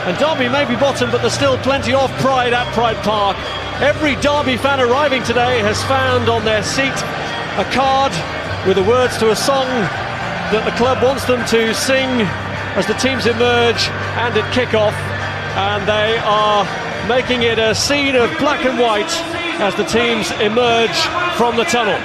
And Derby may be bottom, but there's still plenty of pride at Pride Park. Every Derby fan arriving today has found on their seat a card with the words to a song that the club wants them to sing as the teams emerge and at kick-off. And they are making it a scene of black and white as the teams emerge from the tunnel.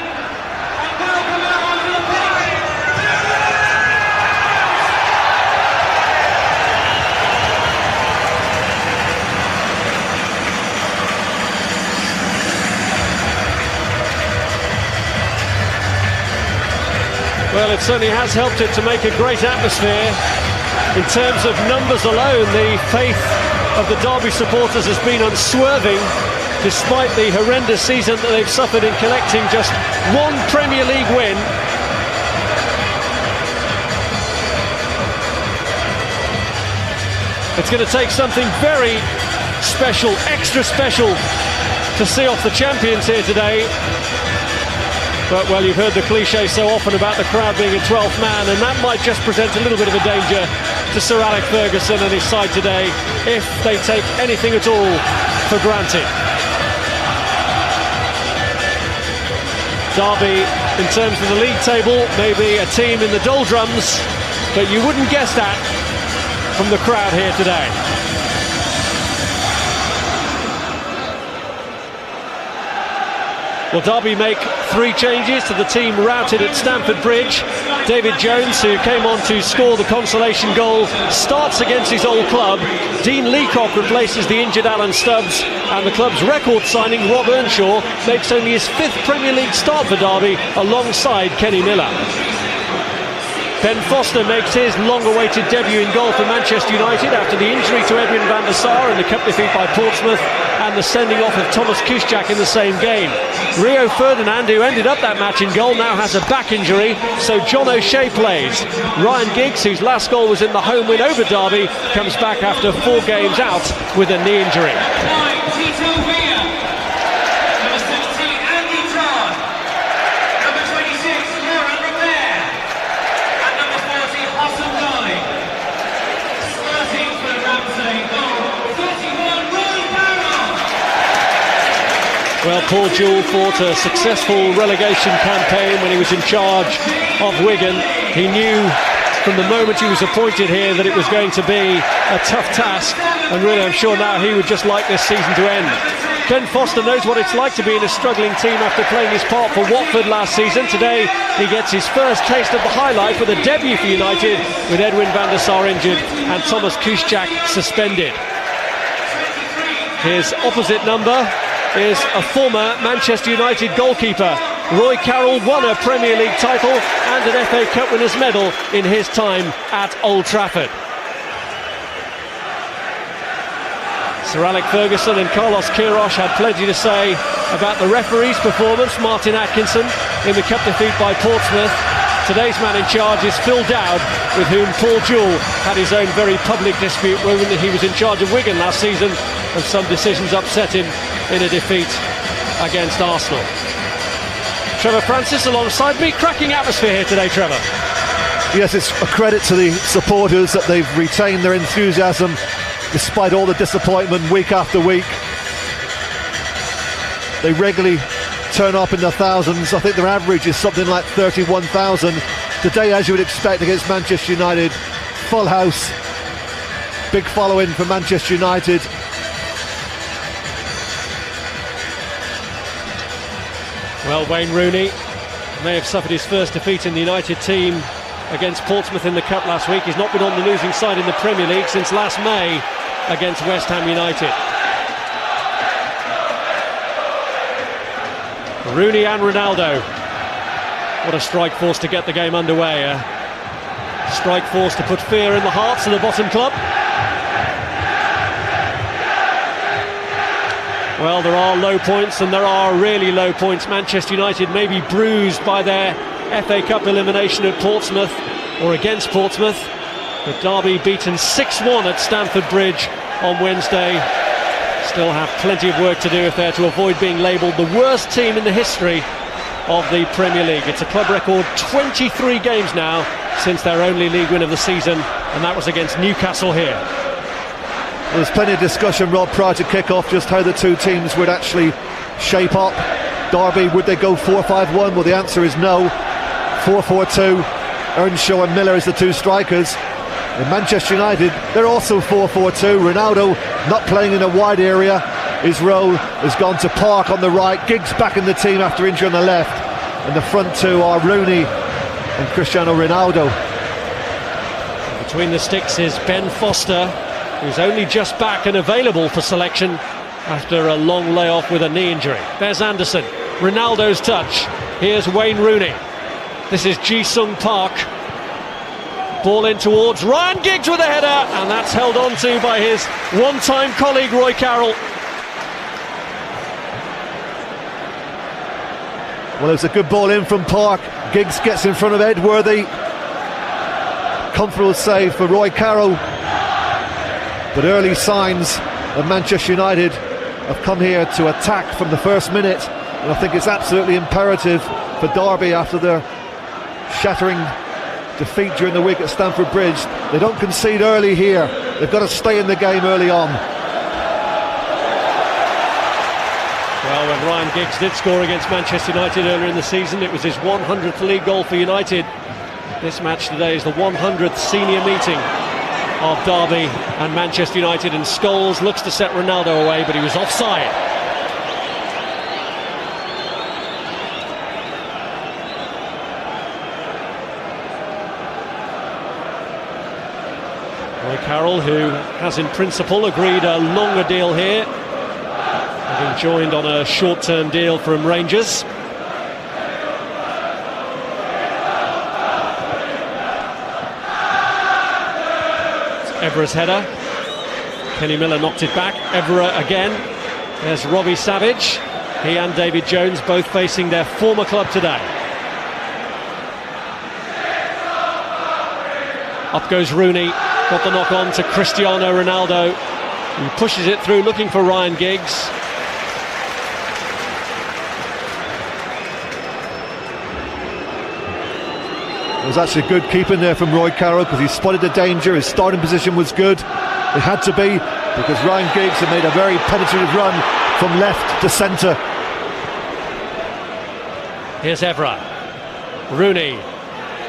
Well, it certainly has helped it to make a great atmosphere. In terms of numbers alone, the faith of the Derby supporters has been unswerving, despite the horrendous season that they've suffered in collecting just one Premier League win. It's going to take something very special, extra special, to see off the champions here today. But, well, you've heard the cliche so often about the crowd being a 12th man, and that might just present a little bit of a danger to Sir Alex Ferguson and his side today if they take anything at all for granted. Derby, in terms of the league table, maybe a team in the doldrums, but you wouldn't guess that from the crowd here today. Well, Derby make 3 changes to the team routed at Stamford Bridge. David Jones, who came on to score the consolation goal, starts against his old club. Dean Leacock replaces the injured Alan Stubbs, and the club's record signing, Rob Earnshaw, makes only his 5th Premier League start for Derby alongside Kenny Miller. Ben Foster makes his long-awaited debut in goal for Manchester United after the injury to Edwin van der Sar in the cup defeat by Portsmouth and the sending off of Thomas Kuszczak in the same game. Rio Ferdinand, who ended up that match in goal, now has a back injury, so John O'Shea plays. Ryan Giggs, whose last goal was in the home win over Derby, comes back after 4 games out with a knee injury. Well, Paul Jewell fought a successful relegation campaign when he was in charge of Wigan. He knew from the moment he was appointed here that it was going to be a tough task, and really I'm sure now he would just like this season to end. Ben Foster knows what it's like to be in a struggling team after playing his part for Watford last season. Today he gets his first taste of the high life with a debut for United, with Edwin van der Sar injured and Thomas Kuszczak suspended. His opposite number is a former Manchester United goalkeeper. Roy Carroll won a Premier League title and an FA Cup winners' medal in his time at Old Trafford. Sir Alex Ferguson and Carlos Queiroz had plenty to say about the referee's performance, Martin Atkinson, in the cup defeat by Portsmouth. Today's man in charge is Phil Dowd, with whom Paul Jewell had his own very public dispute when he was in charge of Wigan last season, and some decisions upset him in a defeat against Arsenal. Trevor Francis alongside me. Cracking atmosphere here today, Trevor. Yes, it's a credit to the supporters that they've retained their enthusiasm despite all the disappointment week after week. They regularly turn up in the thousands. I think their average is something like 31,000. Today, as you would expect against Manchester United, full house, big following for Manchester United. Well, Wayne Rooney may have suffered his first defeat in the United team against Portsmouth in the Cup last week. He's not been on the losing side in the Premier League since last May against West Ham United. Rooney and Ronaldo. What a strike force to get the game underway. A strike force to put fear in the hearts of the bottom club. Well, there are low points and there are really low points. Manchester United may be bruised by their FA Cup elimination at Portsmouth, or against Portsmouth, but Derby beaten 6-1 at Stamford Bridge on Wednesday. Still have plenty of work to do if they're to avoid being labelled the worst team in the history of the Premier League. It's a club record 23 games now since their only league win of the season, and that was against Newcastle here. There was plenty of discussion, Rob, prior to kick-off, just how the two teams would actually shape up. Derby, would they go 4-5-1? Well, the answer is no. 4-4-2. Earnshaw and Miller as the two strikers. In Manchester United, they're also 4-4-2. Ronaldo not playing in a wide area. His role has gone to Park on the right. Giggs back in the team after injury on the left. And the front two are Rooney and Cristiano Ronaldo. Between the sticks is Ben Foster, who's only just back and available for selection after a long layoff with a knee injury. There's Anderson. Ronaldo's touch. Here's Wayne Rooney. This is Ji-sung Park. Ball in towards Ryan Giggs with a header, and that's held on to by his one-time colleague Roy Carroll. Well, it's a good ball in from Park. Giggs gets in front of Edworthy. Comfortable save for Roy Carroll. But early signs of Manchester United have come here to attack from the first minute, and I think it's absolutely imperative for Derby, after their shattering defeat during the week at Stamford Bridge, they don't concede early here. They've got to stay in the game early on. Well, when Ryan Giggs did score against Manchester United earlier in the season, it was his 100th league goal for United. This match today is the 100th senior meeting of Derby and Manchester United, and Scholes looks to set Ronaldo away, but he was offside. Roy Carroll, who has in principle agreed a longer deal here, having joined on a short-term deal from Rangers. Evra's header. Kenny Miller knocked it back. Evra again. There's Robbie Savage. He and David Jones both facing their former club today. Up goes Rooney. Got the knock on to Cristiano Ronaldo, who pushes it through looking for Ryan Giggs. It was actually good keeping there from Roy Carroll, because he spotted the danger. His starting position was good. It had to be, because Ryan Giggs had made a very penetrative run from left to centre. Here's Evra. Rooney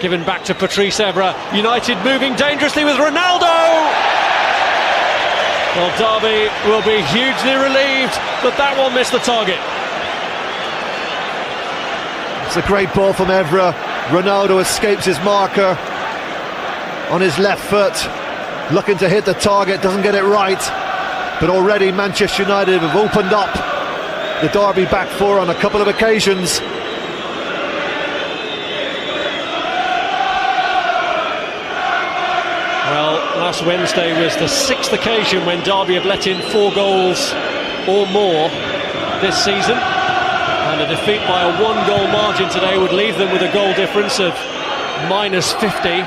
given back to Patrice Evra. United moving dangerously with Ronaldo. Well, Derby will be hugely relieved that that one missed the target. It's a great ball from Evra. Ronaldo escapes his marker on his left foot, looking to hit the target, doesn't get it right. But already Manchester United have opened up the Derby back four on a couple of occasions. Well, last Wednesday was the 6th occasion when Derby have let in 4 goals or more this season. And a defeat by a 1-goal margin today would leave them with a goal difference of -50.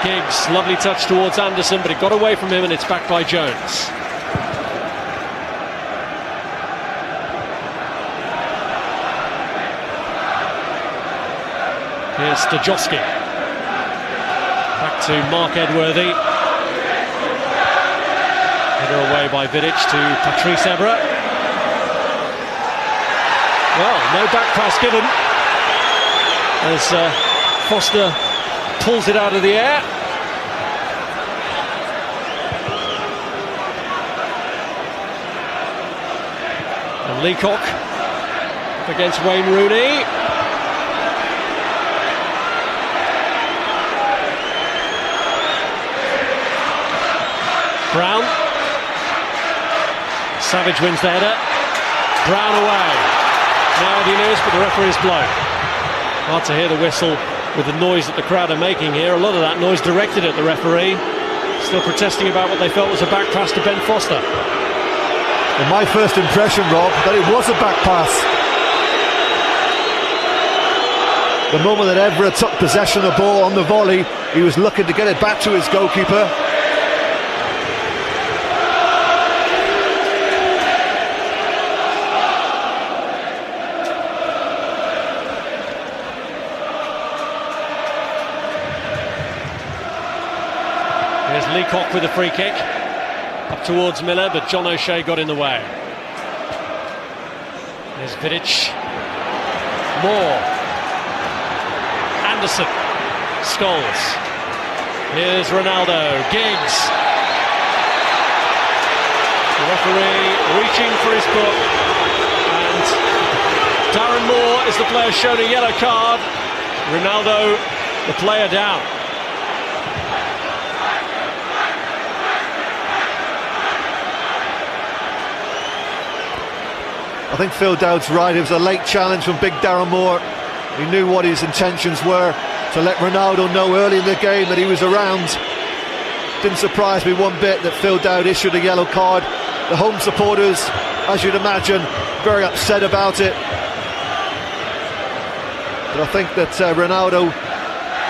Giggs, lovely touch towards Anderson, but it got away from him, and it's back by Jones. Here's Stajowski. Back to Mark Edworthy. Header away by Vidic to Patrice Evra. Well, no back pass given as Foster pulls it out of the air. And Leacock up against Wayne Rooney. Brown. Savage wins the header. Brown away. Now Eddie Lewis, but the referee's blown. Hard to hear the whistle with the noise that the crowd are making here. A lot of that noise directed at the referee. Still protesting about what they felt was a back pass to Ben Foster. And my first impression, Rob, that it was a back pass. The moment that Evra took possession of the ball on the volley, he was looking to get it back to his goalkeeper. Here's Leacock with a free kick. Up towards Miller, but John O'Shea got in the way. Here's Vidic. Moore. Anderson. Scholes. Here's Ronaldo. Giggs. The referee reaching for his book. And Darren Moore is the player shown a yellow card. Ronaldo, the player, down. I think Phil Dowd's right. It was a late challenge from big Darren Moore. He knew what his intentions were, to let Ronaldo know early in the game that he was around. Didn't surprise me one bit that Phil Dowd issued a yellow card. The home supporters, as you'd imagine, very upset about it. But I think that Ronaldo,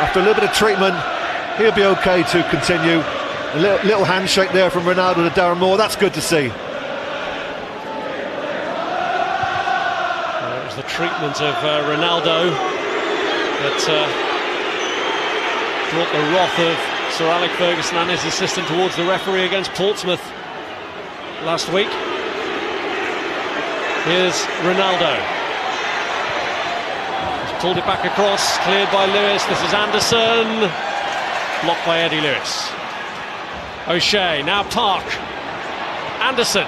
after a little bit of treatment, he'll be okay to continue. A little handshake there from Ronaldo to Darren Moore. That's good to see. The treatment of Ronaldo that brought the wrath of Sir Alec Ferguson and his assistant towards the referee against Portsmouth last week. Here's Ronaldo. He's pulled it back across, cleared by Lewis. This is Anderson, blocked by Eddie Lewis. O'Shea, now Park. Anderson.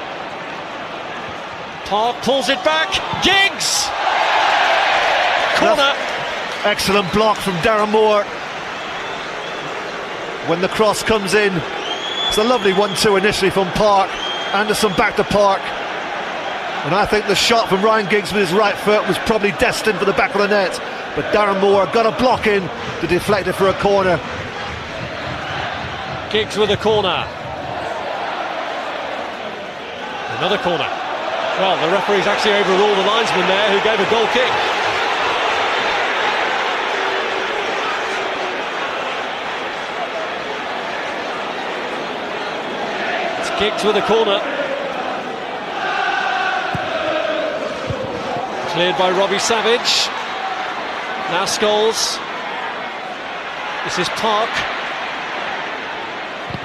Park pulls it back. Giggs! Corner. Excellent block from Darren Moore. When the cross comes in, it's a lovely 1-2 initially from Park. Anderson back to Park. And I think the shot from Ryan Giggs with his right foot was probably destined for the back of the net. But Darren Moore got a block in to deflect it for a corner. Giggs with a corner. Another corner. Well, the referee's actually overruled the linesman there who gave a goal kick. It's Giggs with a corner. Cleared by Robbie Savage. Now Scholes. This is Park.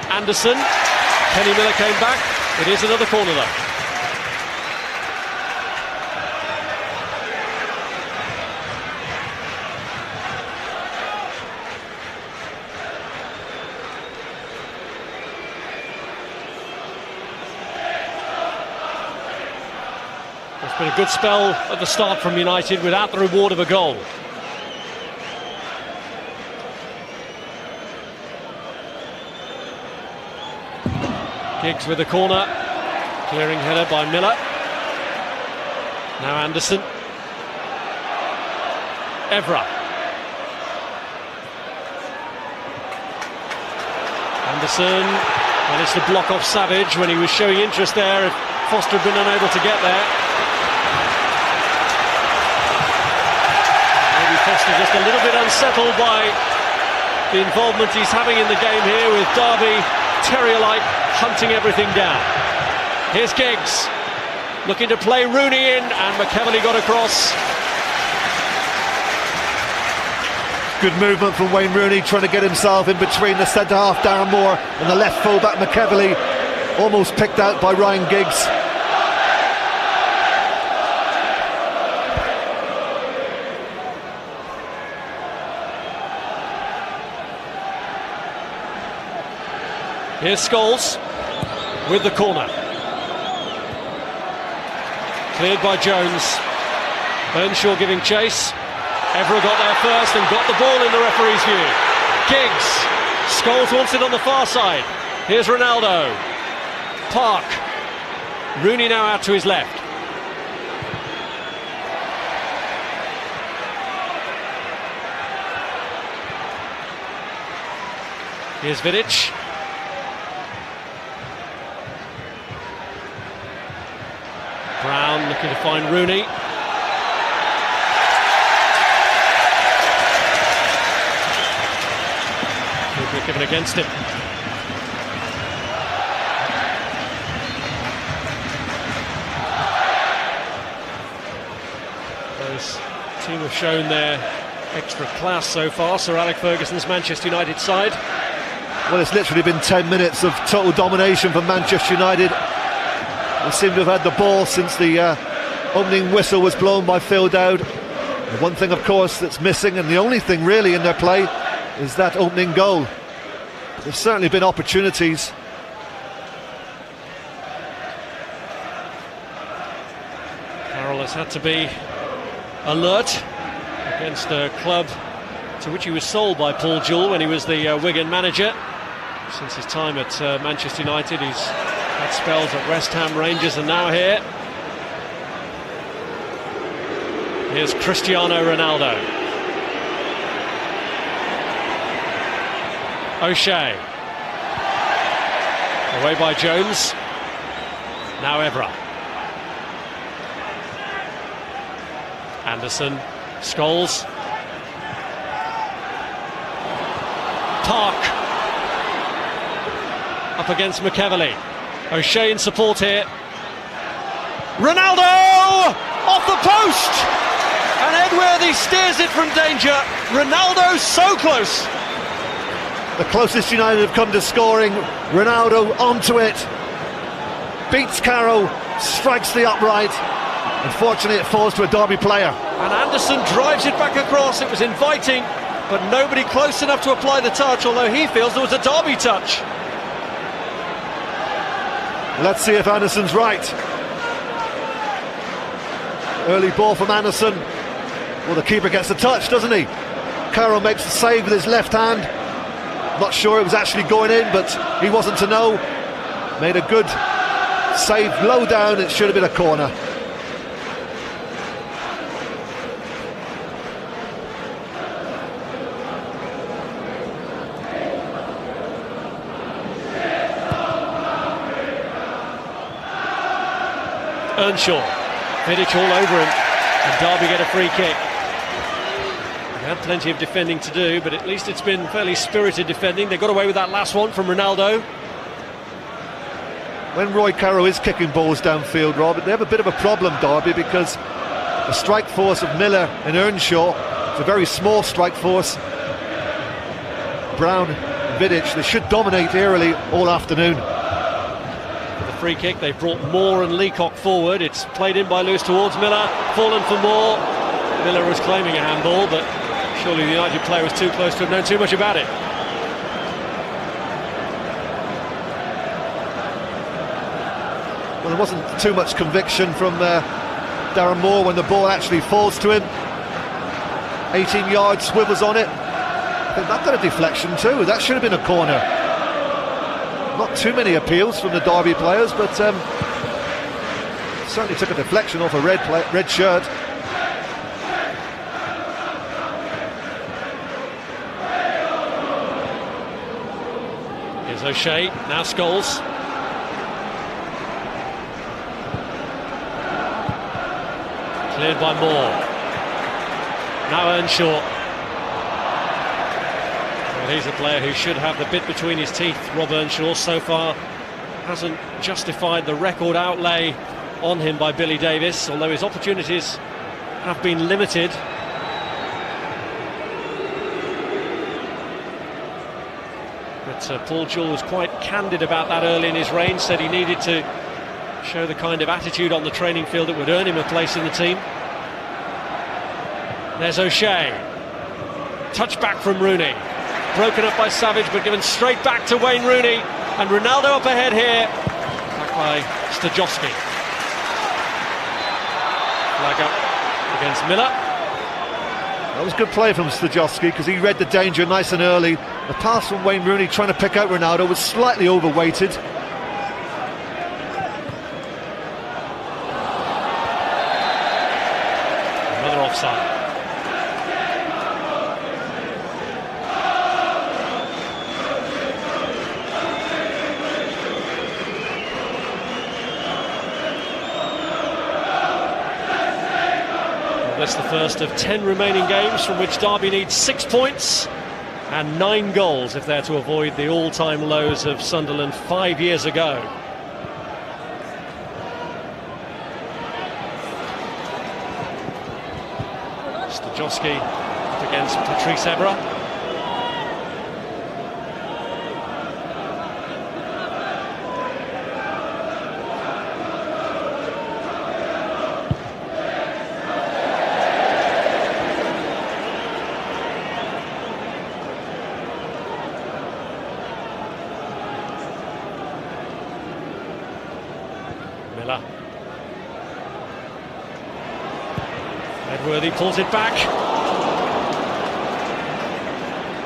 Anderson. Kenny Miller came back. It is another corner though. It's been a good spell at the start from United without the reward of a goal. Giggs with a corner, clearing header by Miller. Now Anderson. Evra. Anderson managed to block off Savage when he was showing interest there. If Foster had been unable to get there. Maybe Foster just a little bit unsettled by the involvement he's having in the game here with Derby, terrier-like, hunting everything down. Here's Giggs, looking to play Rooney in, and McEvoy got across. Good movement from Wayne Rooney, trying to get himself in between the centre-half Darren Moore and the left full-back McEvoy, almost picked out by Ryan Giggs. Here's Scholes with the corner. Cleared by Jones. Earnshaw giving chase. Evra got there first and got the ball in the referee's view. Giggs. Scholes wants it on the far side. Here's Ronaldo. Park. Rooney now out to his left. Here's Vidic. Brown looking to find Rooney. Good given against him. Those team have shown their extra class so far, Sir Alec Ferguson's Manchester United side. Well, it's literally been 10 minutes of total domination from Manchester United. They seem to have had the ball since the opening whistle was blown by Phil Dowd. The one thing, of course, that's missing, and the only thing really in their play, is that opening goal. But there's certainly been opportunities. Carroll has had to be alert against a club to which he was sold by Paul Jewell when he was the Wigan manager. Since his time at Manchester United, he's had spells at West Ham, Rangers, and now here. Here's Cristiano Ronaldo. O'Shea. Away by Jones. Now Evra. Anderson. Scholes. Park. Up against McEverley. O'Shea in support here. Ronaldo! Off the post! And Edworthy steers it from danger. Ronaldo so close. The closest United have come to scoring. Ronaldo onto it. Beats Carroll. Strikes the upright. Unfortunately, it falls to a Derby player. And Anderson drives it back across. It was inviting, but nobody close enough to apply the touch, although he feels there was a Derby touch. Let's see if Anderson's right. Early ball from Anderson. Well, the keeper gets the touch, doesn't he? Carroll makes the save with his left hand. Not sure it was actually going in, but he wasn't to know. Made a good save low down. It should have been a corner. Earnshaw, Vidic all over him, and Derby get a free kick. They had plenty of defending to do, but at least it's been fairly spirited defending. They got away with that last one from Ronaldo. When Roy Carroll is kicking balls downfield, Robert, they have a bit of a problem, Derby, because the strike force of Miller and Earnshaw is a very small strike force. Brown, Vidic, they should dominate aerially all afternoon. Free kick, they've brought Moore and Leacock forward. It's played in by Lewis towards Miller, fallen for Moore. Miller was claiming a handball, but surely the United player was too close to have known too much about it. Well, there wasn't too much conviction from Darren Moore when the ball actually falls to him. 18 yards, swivels on it. I think that got a deflection too. That should have been a corner. Not too many appeals from the Derby players, but certainly took a deflection off a red shirt. Here's O'Shea, now Scholes. Cleared by Moore. Now Earnshaw. He's a player who should have the bit between his teeth. Rob Earnshaw so far hasn't justified the record outlay on him by Billy Davies, although his opportunities have been limited. But Paul Jewell was quite candid about that early in his reign, said he needed to show the kind of attitude on the training field that would earn him a place in the team. There's O'Shea. Touch back from Rooney. Broken up by Savage, but given straight back to Wayne Rooney. And Ronaldo up ahead here. Back by Stajowski. Flag up against Miller. That was good play from Stajowski, because he read the danger nice and early. The pass from Wayne Rooney trying to pick out Ronaldo was slightly overweighted. Another offside. That's the first of 10 remaining games from which Derby needs 6 points and 9 goals if they're to avoid the all-time lows of Sunderland 5 years ago. Stajowski up against Patrice Evra. Miller. Edworthy pulls it back.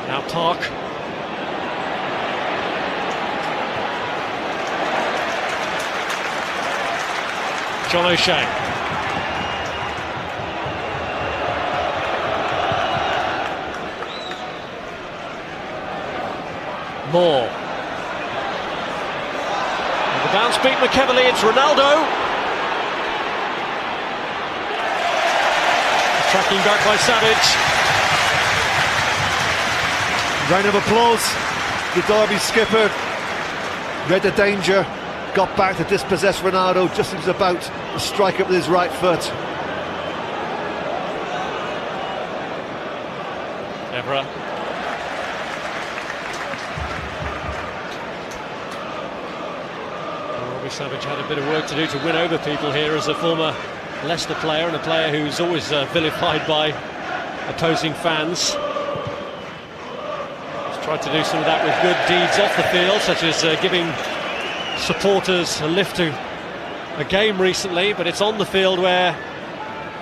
Now Park. John O'Shea. Moore. And the bounce beat McEverly, it's Ronaldo. Tracking back by Savage. Round of applause. The Derby skipper read the danger, got back to dispossess Ronaldo just as he was about to strike it with his right foot. Evra. Robbie Savage had a bit of work to do to win over people here as a former Leicester player and a player who's always vilified by opposing fans. He's tried to do some of that with good deeds off the field, such as giving supporters a lift to a game recently, but it's on the field where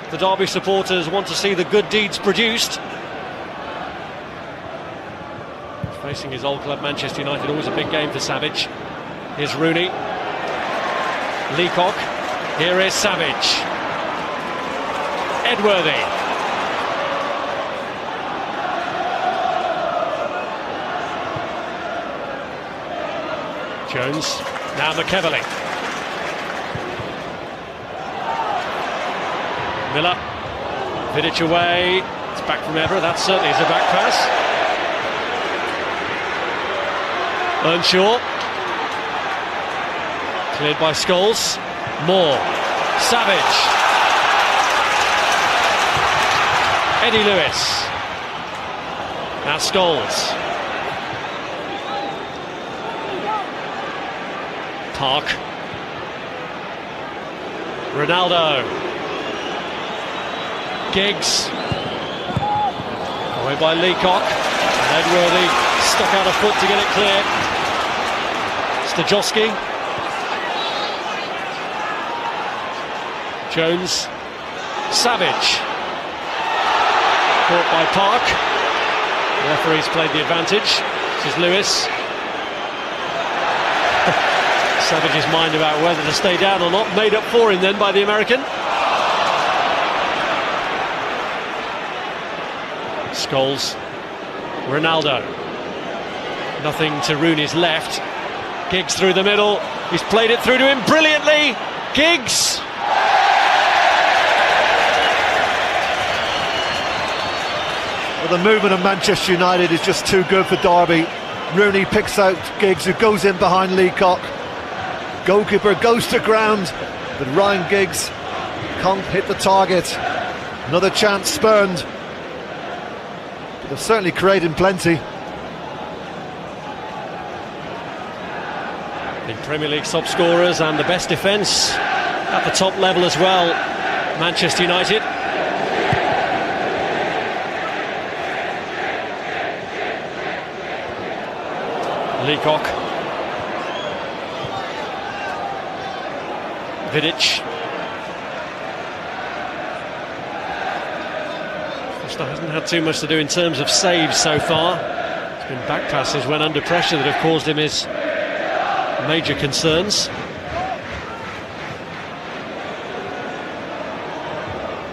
the Derby supporters want to see the good deeds produced. Facing his old club Manchester United, always a big game for Savage. Here's Rooney. Leacock. Here is Savage. Edworthy. Jones. Now McEverly. Miller. Vidic away. It's back from Evra. That certainly is a back pass. Earnshaw. Cleared by Scholes. Moore. Savage. Eddie Lewis. Now Scholes. Park. Ronaldo. Giggs. Away by Leacock. And Edworthy stuck out a foot to get it clear. Stajowski. Jones. Savage. Caught by Park. The referee's played the advantage. This is Lewis. Savage's mind about whether to stay down or not made up for him then by the American. Scholes. Ronaldo. Nothing to Rooney's left. Giggs through the middle. He's played it through to him brilliantly. Giggs. Well, the movement of Manchester United is just too good for Derby. Rooney picks out Giggs, who goes in behind Leacock. Goalkeeper goes to ground, but Ryan Giggs can't hit the target. Another chance spurned. But they've certainly created plenty. The Premier League top scorers and the best defence at the top level as well, Manchester United. Leacock. Vidic. Foster hasn't had too much to do in terms of saves so far. It's been back passes when under pressure that have caused him his major concerns.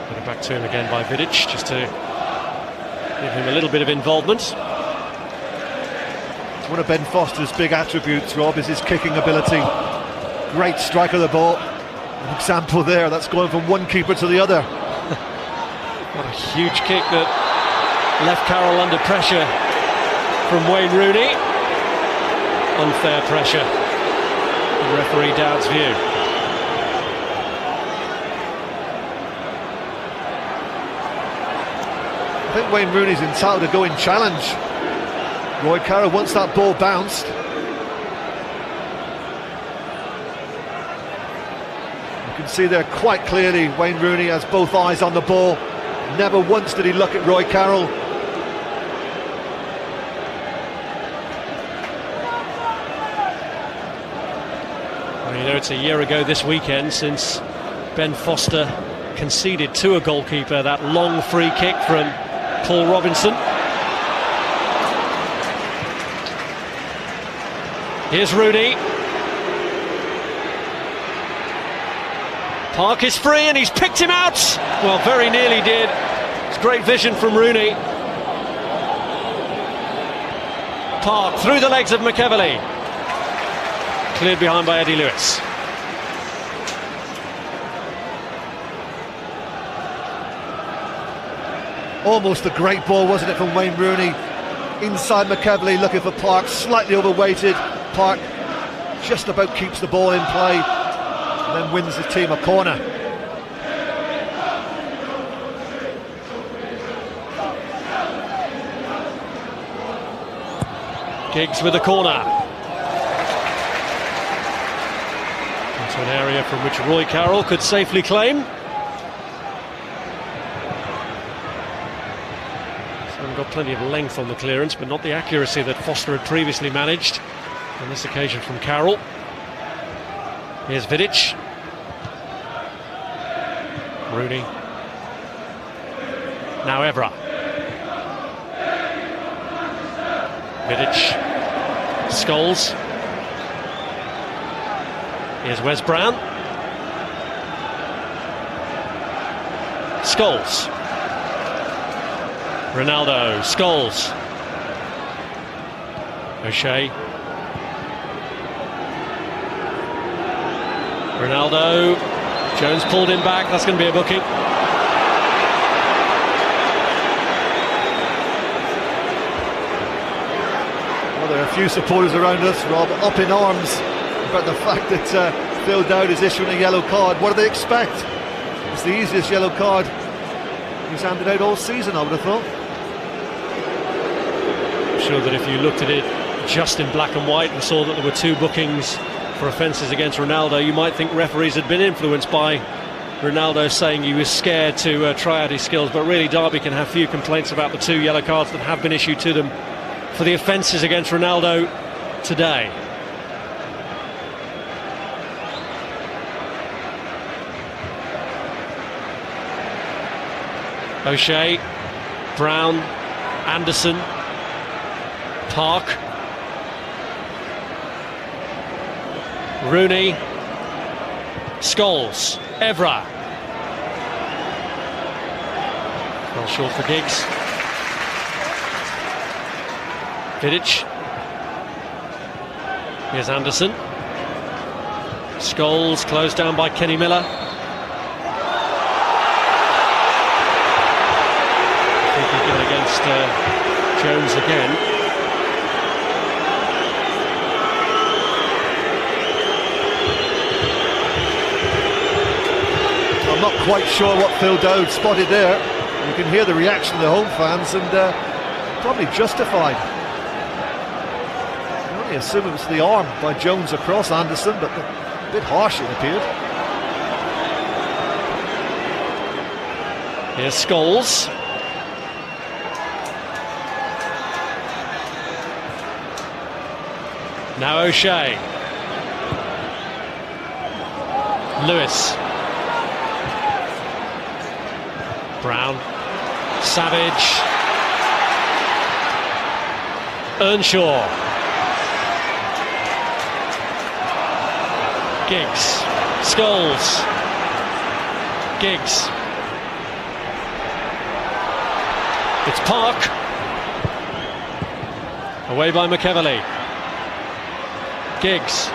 Put it back to him again by Vidic, just to give him a little bit of involvement. One of Ben Foster's big attributes, Rob, is his kicking ability. Great strike of the ball. An example there, that's going from one keeper to the other. What a huge kick that left Carroll under pressure from Wayne Rooney. Unfair pressure, in referee Dowd's view. I think Wayne Rooney's entitled to go in challenge. Roy Carroll wants that ball bounced. You can see there quite clearly Wayne Rooney has both eyes on the ball. Never once did he look at Roy Carroll. Wayne You know, it's a year ago this weekend since Ben Foster conceded to a goalkeeper that long free kick from Paul Robinson. Here's Rooney. Park is free and he's picked him out. Well, very nearly did. It's great vision from Rooney. Park through the legs of McEverley. Cleared behind by Eddie Lewis. Almost a great ball, wasn't it, from Wayne Rooney? Inside McEverley, looking for Park, slightly overweighted. Park just about keeps the ball in play and then wins the team a corner. Giggs with a corner. Into an area from which Roy Carroll could safely claim. Got plenty of length on the clearance, but not the accuracy that Foster had previously managed on this occasion from Carroll. Here's Vidic. Rooney. Now Evra. Vidic. Scholes. Here's Wes Brown. Scholes. Ronaldo, Scholes, O'Shea, Ronaldo, Jones pulled him back, that's going to be a booking. Well, there are a few supporters around us, Rob, up in arms about the fact that Phil Dowd is issuing a yellow card. What do they expect? It's the easiest yellow card he's handed out all season, I would have thought. Sure that if you looked at it just in black and white and saw that there were two bookings for offences against Ronaldo, you might think referees had been influenced by Ronaldo saying he was scared to try out his skills, but really Derby can have few complaints about the two yellow cards that have been issued to them for the offences against Ronaldo today. O'Shea, Brown, Anderson, Park, Rooney, Scholes, Evra. Well short for Giggs. Vidic. Here's Anderson. Scholes closed down by Kenny Miller. I think he's going against Jones again. I'm not quite sure what Phil Dowd spotted there. You can hear the reaction of the home fans, and probably justified. I only assume it was the arm by Jones across Anderson, but a bit harsh it appeared. Here's Scholes. Now O'Shea. Lewis. Brown, Savage, Earnshaw, Giggs, Scholes, Giggs, it's Park, away by McEverley, Giggs.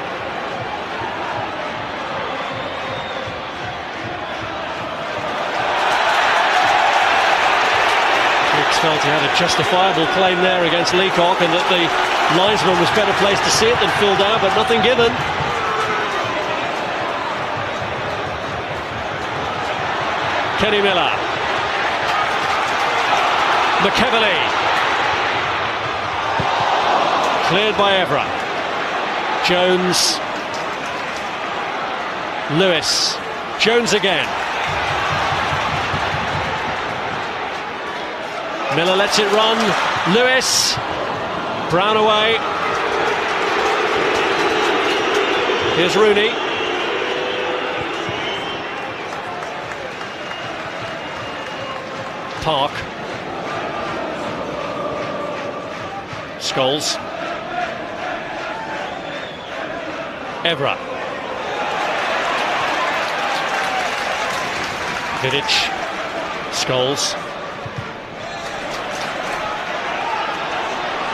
Felt he had a justifiable claim there against Leacock, and that the linesman was better placed to see it than Phil Dowd, but nothing given. Kenny Miller, McEverley, cleared by Evra, Jones, Lewis, Jones again. Miller lets it run, Lewis, Brown away. Here's Rooney. Park. Scholes. Evra. Vidic. Scholes.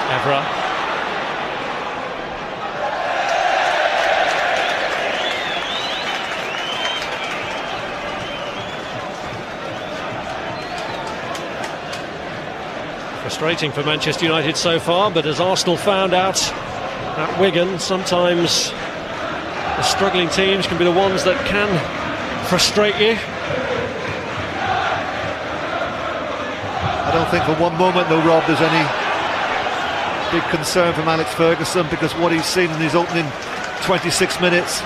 Evra. Frustrating for Manchester United so far, but as Arsenal found out at Wigan, sometimes the struggling teams can be the ones that can frustrate you. I don't think for one moment, though, Rob, there's any big concern from Alex Ferguson, because what he's seen in his opening 26 minutes,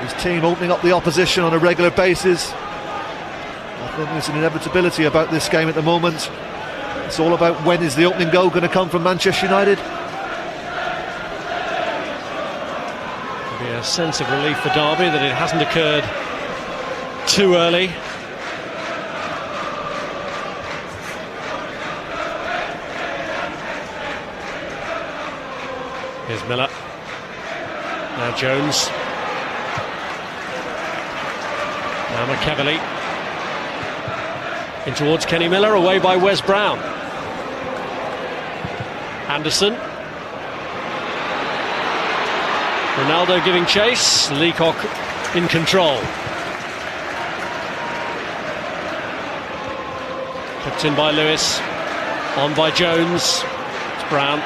his team opening up the opposition on a regular basis. I think there's an inevitability about this game at the moment. It's all about when is the opening goal going to come from Manchester United. It'll be a sense of relief for Derby that it hasn't occurred too early. Here's Miller. Now Jones. Now McEvilly. In towards Kenny Miller, away by Wes Brown. Anderson. Ronaldo giving chase. Leacock in control. Hooked in by Lewis. On by Jones. It's Brown.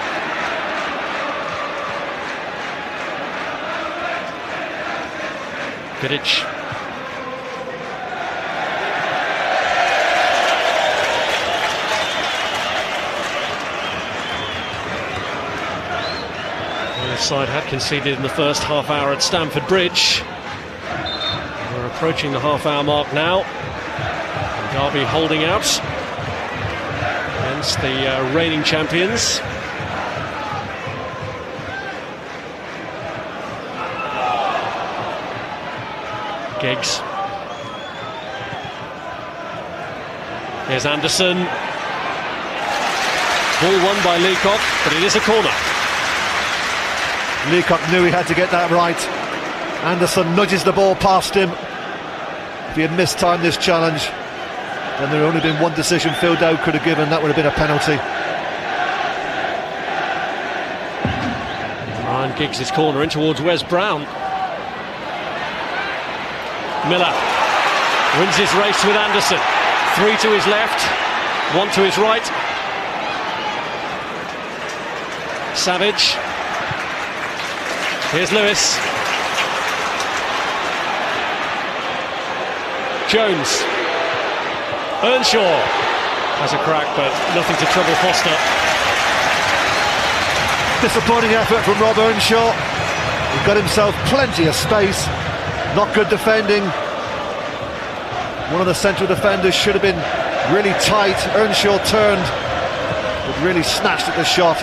Vidic. The side had conceded in the first half hour at Stamford Bridge. We're approaching the half-hour mark now. And Derby holding out against the reigning champions. Giggs. Here's Anderson. Ball won by Leacock, but it is a corner. Leacock knew he had to get that right. Anderson nudges the ball past him. If he had mistimed this challenge, then there would only been one decision Phil Dowd could have given. That would have been a penalty. Ryan Giggs' corner in towards Wes Brown. Miller wins his race with Anderson. 3 to his left, 1 to his right. Savage. Here's Lewis. Jones. Earnshaw has a crack, but nothing to trouble Foster. Disappointing effort from Rob Earnshaw. He got himself plenty of space. Not good defending. One of the central defenders should have been really tight. Earnshaw turned, but really snatched at the shot.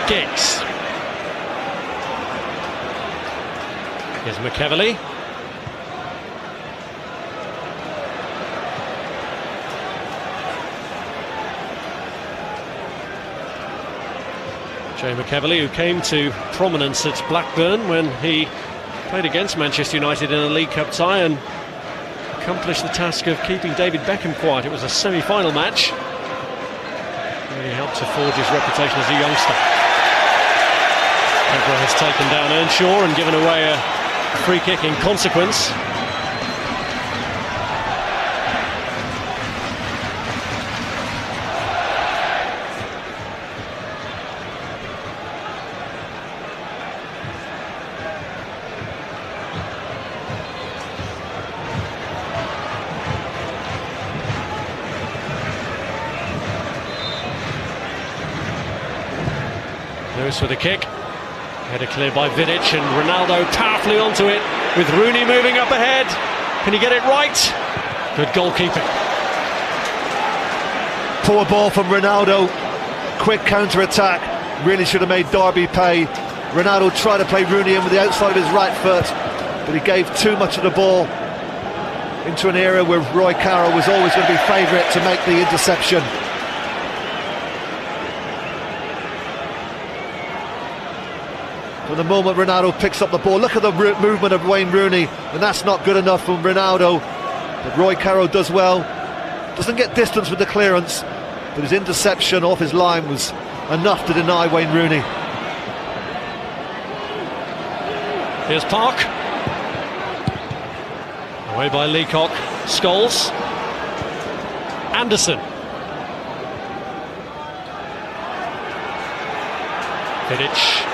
Giggs. Here's McEvilly. Jay McEvilly, who came to prominence at Blackburn when he played against Manchester United in a League Cup tie and accomplished the task of keeping David Beckham quiet. It was a semi-final match. Really helped to forge his reputation as a youngster. Evra has taken down Earnshaw and given away a free kick in consequence. Lewis with a kick. Header cleared by Vidic, and Ronaldo powerfully onto it with Rooney moving up ahead. Can he get it right? Good goalkeeping. Poor ball from Ronaldo. Quick counter-attack. Really should have made Derby pay. Ronaldo tried to play Rooney in with the outside of his right foot, but he gave too much of the ball into an area where Roy Carroll was always going to be favourite to make the interception. For the moment Ronaldo picks up the ball, look at the movement of Wayne Rooney, and that's not good enough from Ronaldo. But Roy Carroll does well, doesn't get distance with the clearance, but his interception off his line was enough to deny Wayne Rooney. Here's Park. Away by Leacock. Scholes. Anderson. Vidic.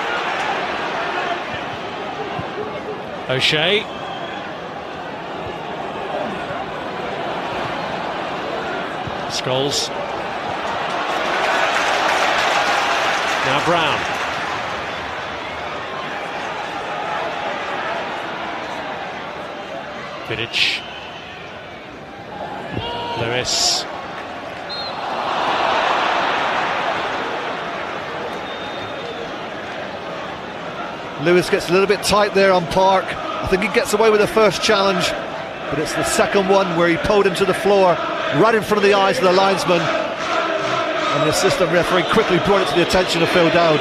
O'Shea. Scholes. Now Brown. Vidic. Lewis. Lewis gets a little bit tight there on Park. I think he gets away with the first challenge, but it's the second one where he pulled him to the floor right in front of the eyes of the linesman, and the assistant referee quickly brought it to the attention of Phil Dowd.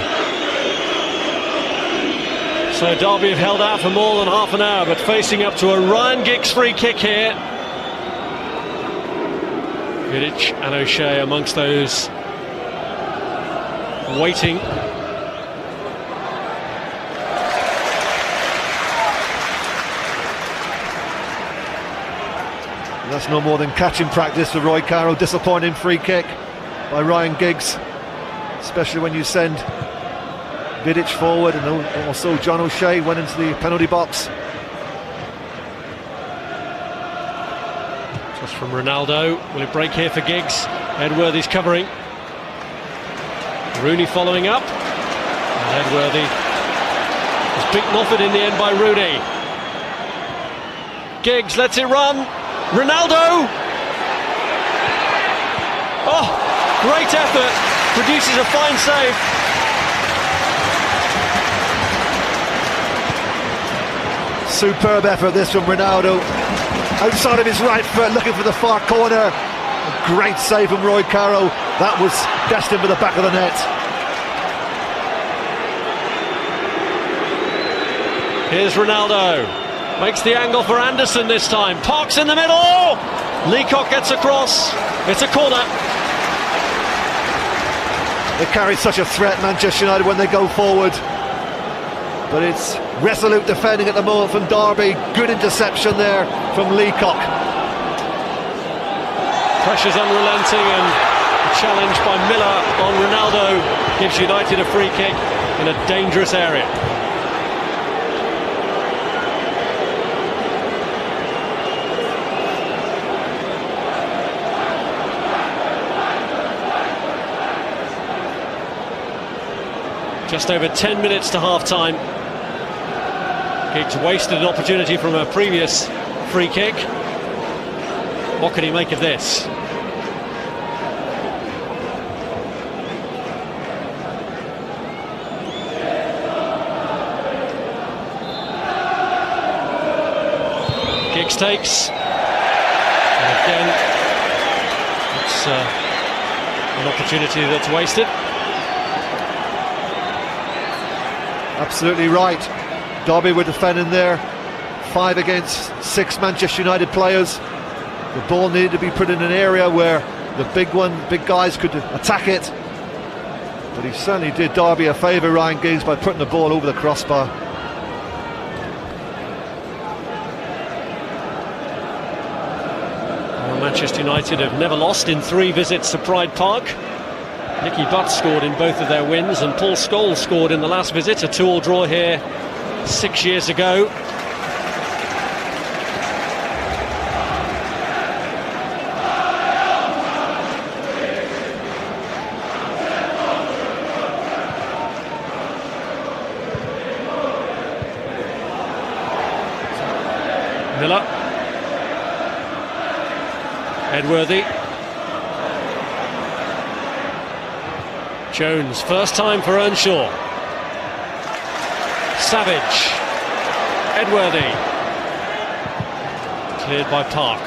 So Derby have held out for more than half an hour, but facing up to a Ryan Giggs free kick here. Vidic and O'Shea amongst those waiting. And that's no more than catching practice for Roy Carroll. Disappointing free kick by Ryan Giggs, especially when you send Vidic forward, and also John O'Shea went into the penalty box. Just from Ronaldo. Will it break here for Giggs? Edworthy's covering. Rooney following up. And Edworthy was beaten off it in the end by Rooney. Giggs lets it run. Ronaldo! Oh, great effort. Produces a fine save. Superb effort this from Ronaldo. Outside of his right foot, looking for the far corner. A great save from Roy Carroll. That was destined for the back of the net. Here's Ronaldo. Makes the angle for Anderson this time. Park's in the middle. Leacock gets across. It's a corner. They carry such a threat, Manchester United, when they go forward. But it's resolute defending at the moment from Derby. Good interception there from Leacock. Pressure's unrelenting, and a challenge by Miller on Ronaldo gives United a free kick in a dangerous area. Just over 10 minutes to half-time. Giggs wasted an opportunity from a previous free kick. What can he make of this? Giggs takes. And again, it's an opportunity that's wasted. Absolutely right. Derby were defending there. 5 against 6 Manchester United players. The ball needed to be put in an area where the big guys could attack it. But he certainly did Derby a favour, Ryan Giggs, by putting the ball over the crossbar. Well, Manchester United have never lost in 3 visits to Pride Park. Nicky Butt scored in both of their wins, and Paul Scholes scored in the last visit, a 2-2 draw here 6 years ago. Miller. Edworthy. Jones, first time for Earnshaw. Savage. Edworthy. Cleared by Park.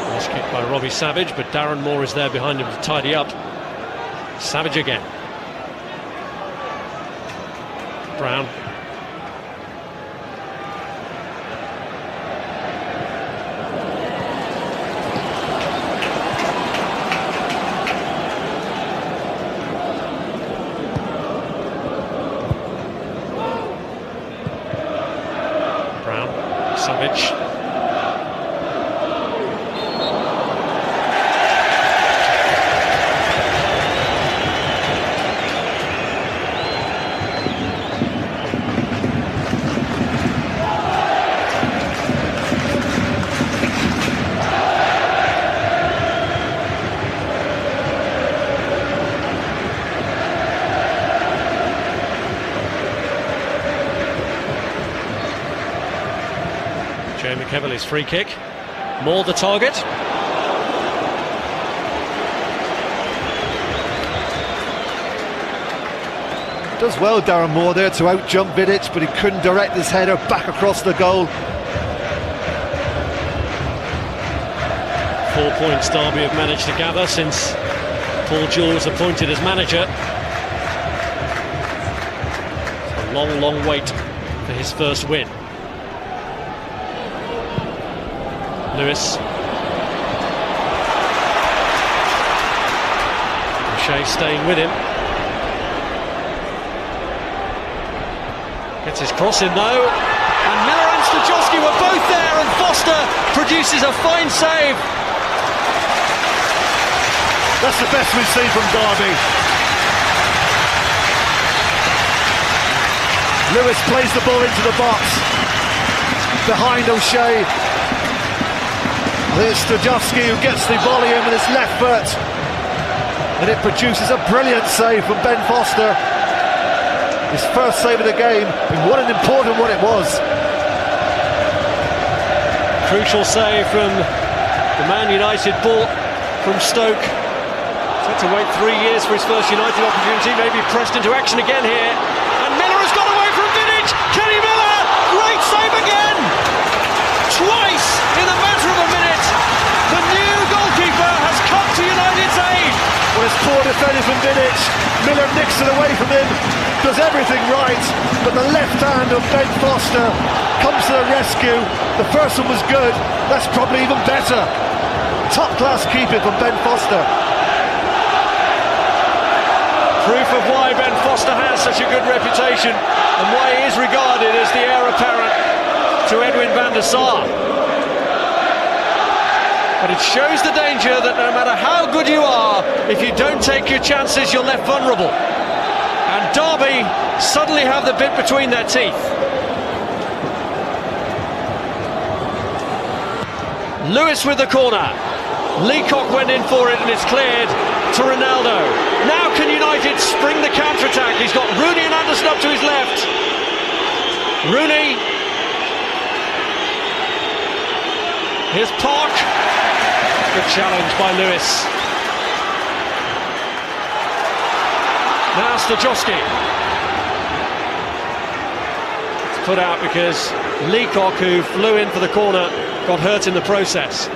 Nice kick by Robbie Savage, but Darren Moore is there behind him to tidy up. Savage again. Brown. Savage. Joe McEvely's free kick. Moore the target. Does well, Darren Moore, there to out-jump Vidic, but he couldn't direct his header back across the goal. 4 points Derby have managed to gather since Paul Jewell was appointed as manager. A long, long wait for his first win. Lewis. O'Shea staying with him. Gets his cross in though. And Miller and Stajowski were both there, and Foster produces a fine save. That's the best we've seen from Derby. Lewis plays the ball into the box. Behind O'Shea. I think it's Stajowski who gets the volley in with his left foot, and it produces a brilliant save from Ben Foster. His first save of the game, and what an important one it was. Crucial save from the Man United ball from Stoke. He's had to wait 3 years for his first United opportunity, maybe pressed into action again here. And Miller has got away from Vidic. Kenny Miller, great save again! Twice in a matter of a minute, the new goalkeeper has come to United's aid. Well, it's poor defending from Vidic. Miller nicks it away from him, does everything right, but the left hand of Ben Foster comes to the rescue. The first one was good, that's probably even better. Top-class keeping from Ben Foster. Proof of why Ben Foster has such a good reputation and why he is regarded as the heir apparent to Edwin van der Sar. But it shows the danger that no matter how good you are, if you don't take your chances, you're left vulnerable. And Derby suddenly have the bit between their teeth. Lewis with the corner. Leacock went in for it and it's cleared to Ronaldo. Now can United spring the counter-attack? He's got Rooney and Anderson up to his left. Rooney. Here's Park. Good challenge by Lewis. Now Stajowski. It's put out because Leacock, who flew in for the corner, got hurt in the process.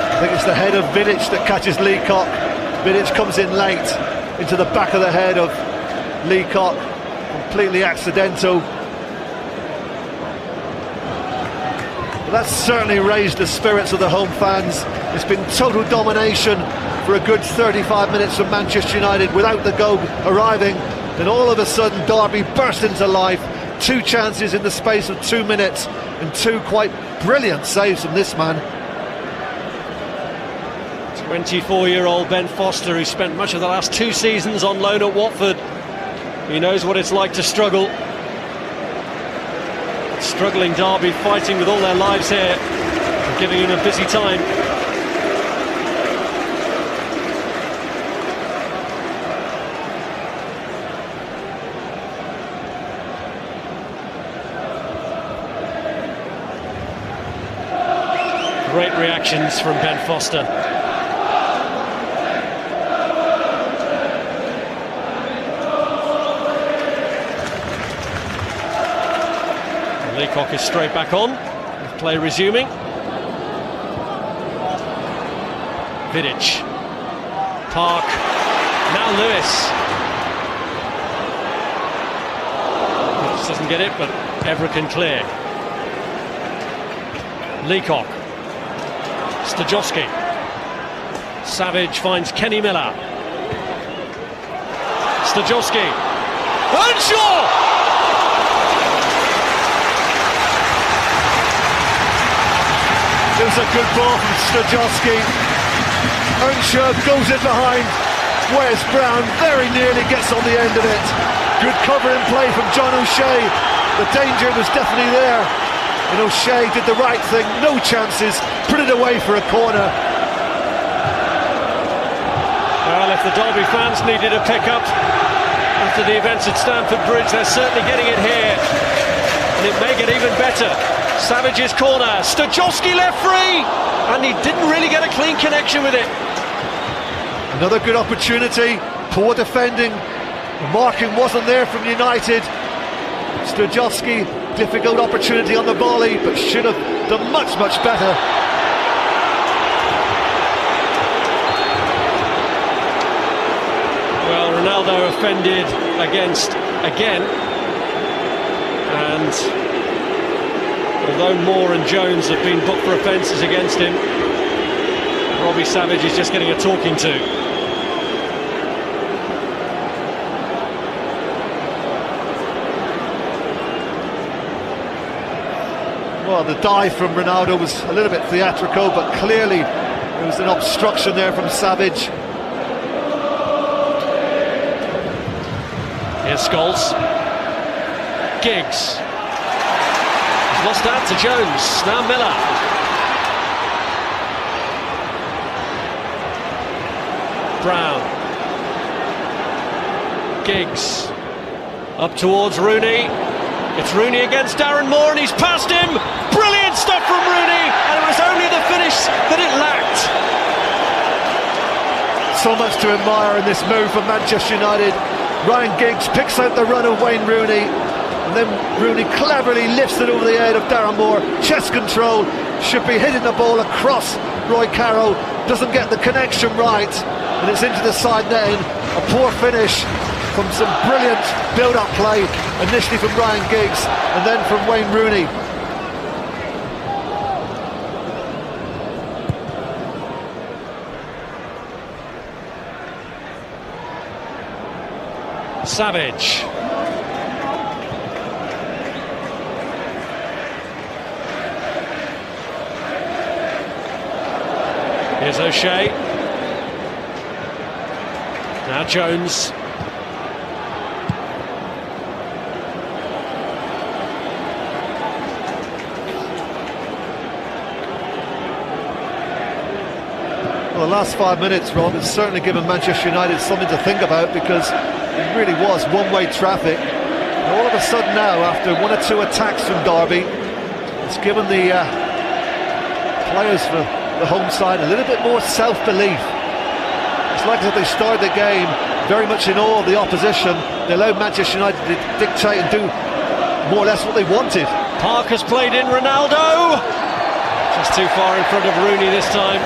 I think it's the head of Vidic that catches Leacock. Vidic comes in late into the back of the head of Leacock, completely accidental. But that's certainly raised the spirits of the home fans. It's been total domination for a good 35 minutes from Manchester United without the goal arriving. Then all of a sudden Derby burst into life. 2 chances in the space of 2 minutes and 2 quite brilliant saves from this man. 24-year-old Ben Foster, who spent much of the last 2 seasons on loan at Watford. He knows what it's like to struggle. Struggling Derby fighting with all their lives here. giving him a busy time. Great reactions from Ben Foster. Leacock is straight back on, with play resuming. Vidic, Park, now Lewis. Just doesn't get it, but Evra can clear. Leacock, Stajowski. Savage finds Kenny Miller. Stajowski, Earnshaw! It was a good ball from Stajowski. Earnshaw goes in behind. Wes Brown very nearly gets on the end of it. Good cover in play from John O'Shea. The danger was definitely there. And O'Shea did the right thing, no chances, put it away for a corner. Well, if the Derby fans needed a pick-up after the events at Stamford Bridge, they're certainly getting it here. And it may get even better. Savage's corner, Stajowski left free, and he didn't really get a clean connection with it. Another good opportunity, poor defending, the marking wasn't there from United. Stajowski, difficult opportunity on the volley, but should have done much, much better. Well, Ronaldo offended against again, and although Moore and Jones have been booked for offences against him, Robbie Savage is just getting a talking to. Well, the dive from Ronaldo was a little bit theatrical, but clearly there was an obstruction there from Savage. Here's Scholes. Giggs. Lost out to Jones, now Miller. Brown. Giggs. Up towards Rooney. It's Rooney against Darren Moore, and he's passed him. Brilliant stuff from Rooney, and it was only the finish that it lacked. So much to admire in this move from Manchester United. Ryan Giggs picks out the run of Wayne Rooney. And then Rooney cleverly lifts it over the head of Darren Moore. Chest control, should be hitting the ball across Roy Carroll. Doesn't get the connection right, and it's into the side netting. A poor finish from some brilliant build-up play, initially from Ryan Giggs, and then from Wayne Rooney. Savage. Here's O'Shea. Now Jones. Well, the last 5 minutes, Rob, has certainly given Manchester United something to think about, because it really was one-way traffic. And all of a sudden now, after one or two attacks from Derby, it's given the players for the home side a little bit more self-belief. It's like as if they started the game very much in awe of the opposition. They allowed Manchester United to dictate and do more or less what they wanted. Park has played in Ronaldo. Just too far in front of Rooney this time.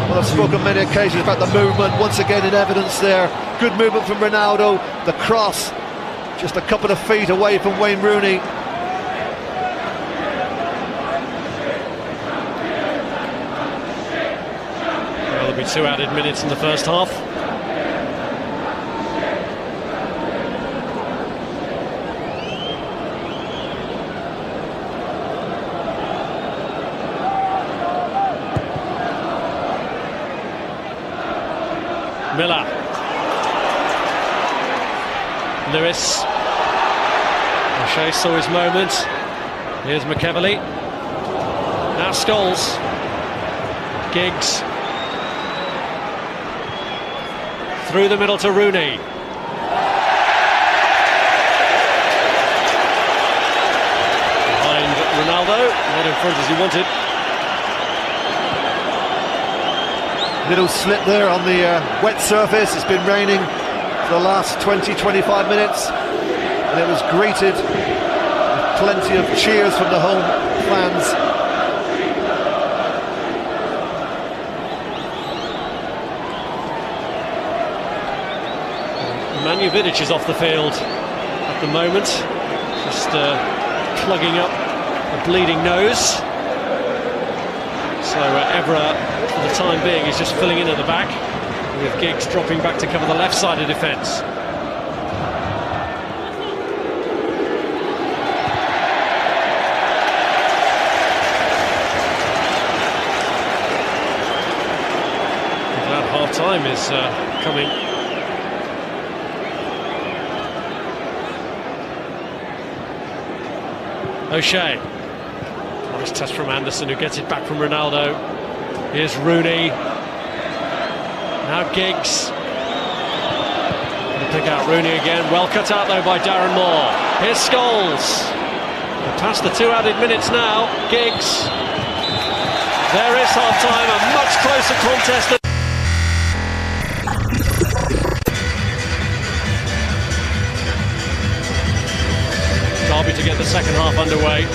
Well, I've spoken on many occasions about the movement, once again in evidence there. Good movement from Ronaldo. The cross, just a couple of feet away from Wayne Rooney. There'll be 2 added minutes in the first half. Miller. Lewis. O'Shea saw his moment. Here's McEverly. Now Scholes. Giggs. Through the middle to Rooney. Behind Ronaldo, not in front as he wanted. Little slip there on the wet surface. It's been raining for the last 20-25 minutes, and it was greeted with plenty of cheers from the home fans. Nemanja Vidic is off the field at the moment, just plugging up a bleeding nose. So Evra, for the time being, is just filling in at the back, with Giggs dropping back to cover the left side of defence. I'm glad half-time is coming. O'Shea. Nice touch from Anderson, who gets it back from Ronaldo. Here's Rooney. Now Giggs. Going to pick out Rooney again. Well cut out though by Darren Moore. Here's Scholes. We're past the 2 added minutes now. Giggs. There is half-time. A much closer contest than Derby to get the second half underway.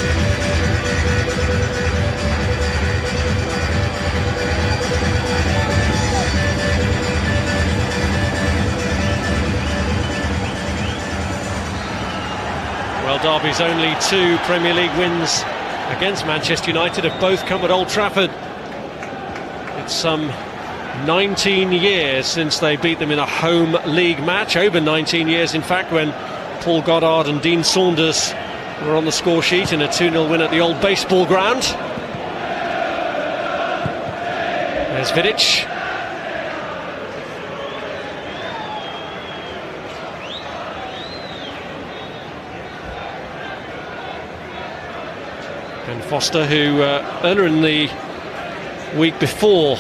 Well, Derby's only 2 Premier League wins against Manchester United have both come at Old Trafford. It's some 19 years since they beat them in a home league match, over 19 years in fact, when Paul Goddard and Dean Saunders were on the score sheet in a 2-0 win at the old baseball ground. There's Vidic. Ben Foster, who earlier in the week before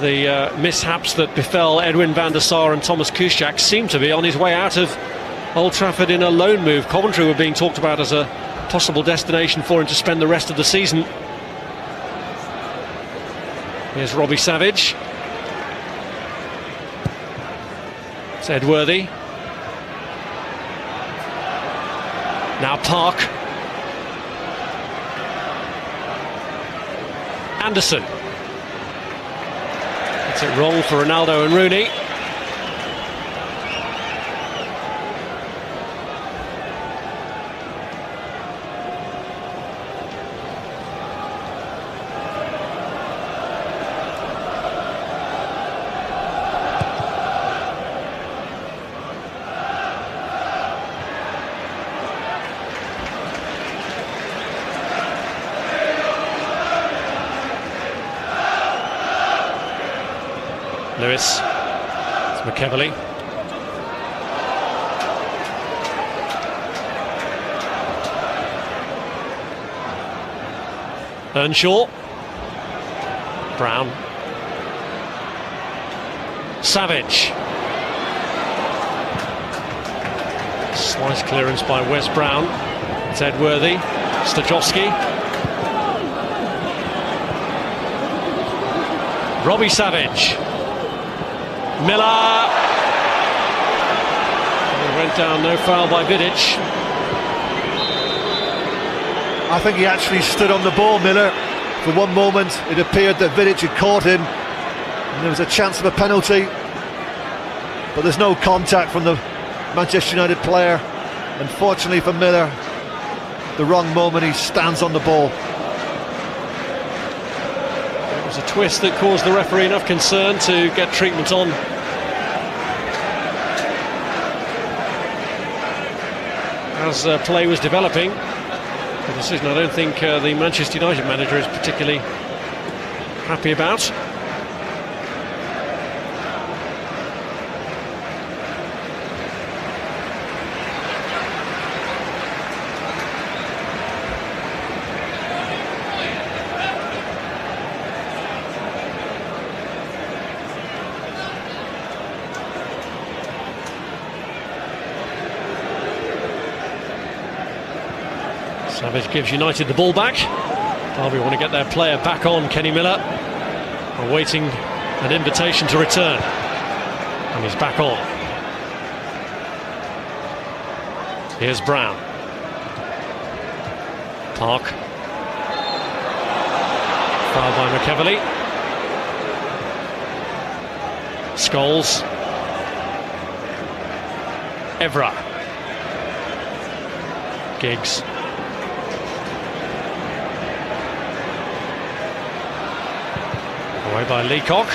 the mishaps that befell Edwin van der Sar and Thomas Kuszczak, seemed to be on his way out of Old Trafford in a loan move. Coventry were being talked about as a possible destination for him to spend the rest of the season. Here's Robbie Savage. It's Edworthy. Now Park. Anderson. It's it wrong for Ronaldo and Rooney. Lewis. It's McEverly. Earnshaw. Brown. Savage. Slice clearance by Wes Brown. It's Edworthy. Stajowski. Robbie Savage. Miller. It went down, no foul by Vidic. I think he actually stood on the ball, Miller. For one moment it appeared that Vidic had caught him and there was a chance of a penalty, but there's no contact from the Manchester United player. Unfortunately for Miller, the wrong moment, he stands on the ball. It was a twist that caused the referee enough concern to get treatment on. As play was developing, a decision I don't think the Manchester United manager is particularly happy about. Savage gives United the ball back. Derby want to get their player back on, Kenny Miller, awaiting an invitation to return. And he's back on. Here's Brown. Park. Foul by McEverley. Scholes. Evra. Giggs. Away by Leacock.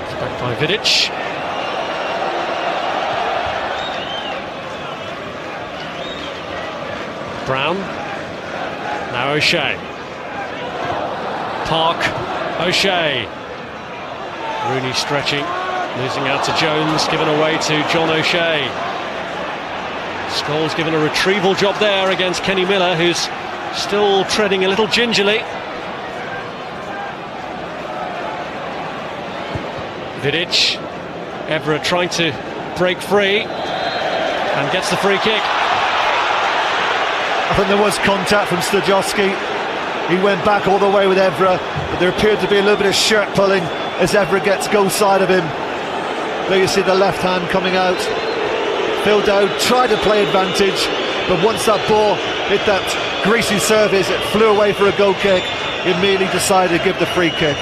It's back by Vidic. Brown. Now O'Shea. Park. O'Shea. Rooney stretching. Losing out to Jones. Given away to John O'Shea. Scholes given a retrieval job there against Kenny Miller, who's still treading a little gingerly. Vidic. Evra trying to break free and gets the free kick. I think there was contact from Stajowski. He went back all the way with Evra, but there appeared to be a little bit of shirt pulling as Evra gets goal side of him. There you see the left hand coming out. Phil Dowd tried to play advantage, but once that ball hit that greasy surface, it flew away for a goal kick. He immediately decided to give the free kick.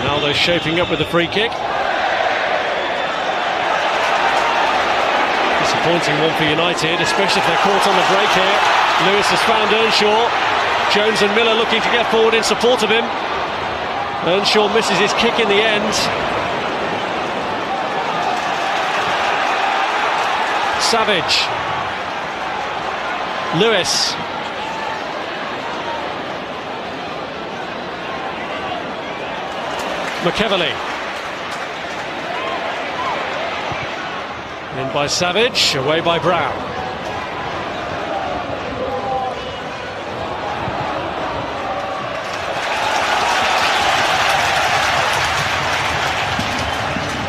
Ronaldo shaping up with the free kick. Disappointing one for United, especially if they're caught on the break here. Lewis has found Earnshaw. Jones and Miller looking to get forward in support of him. Earnshaw misses his kick in the end. Savage. Lewis. McEverley. In by Savage, away by Brown.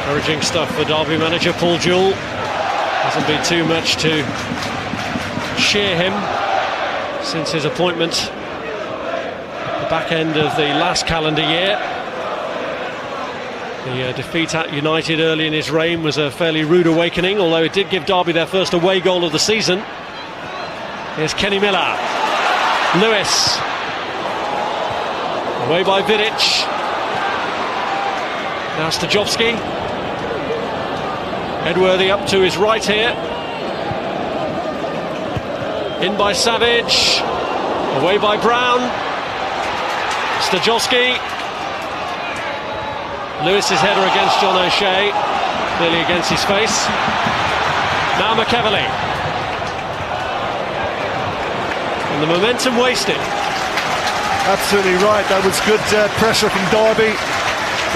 Encouraging stuff for Derby manager Paul Jewell. Hasn't been too much to cheer him since his appointment at the back end of the last calendar year. The defeat at United early in his reign was a fairly rude awakening, although it did give Derby their first away goal of the season. Here's Kenny Miller. Lewis. Away by Vidic. Now Stajowski. Edworthy up to his right here. In by Savage. Away by Brown. Stajowski. Lewis's header against John O'Shea, clearly against his face. Now McEverley. And the momentum wasted. Absolutely right, that was good pressure from Derby,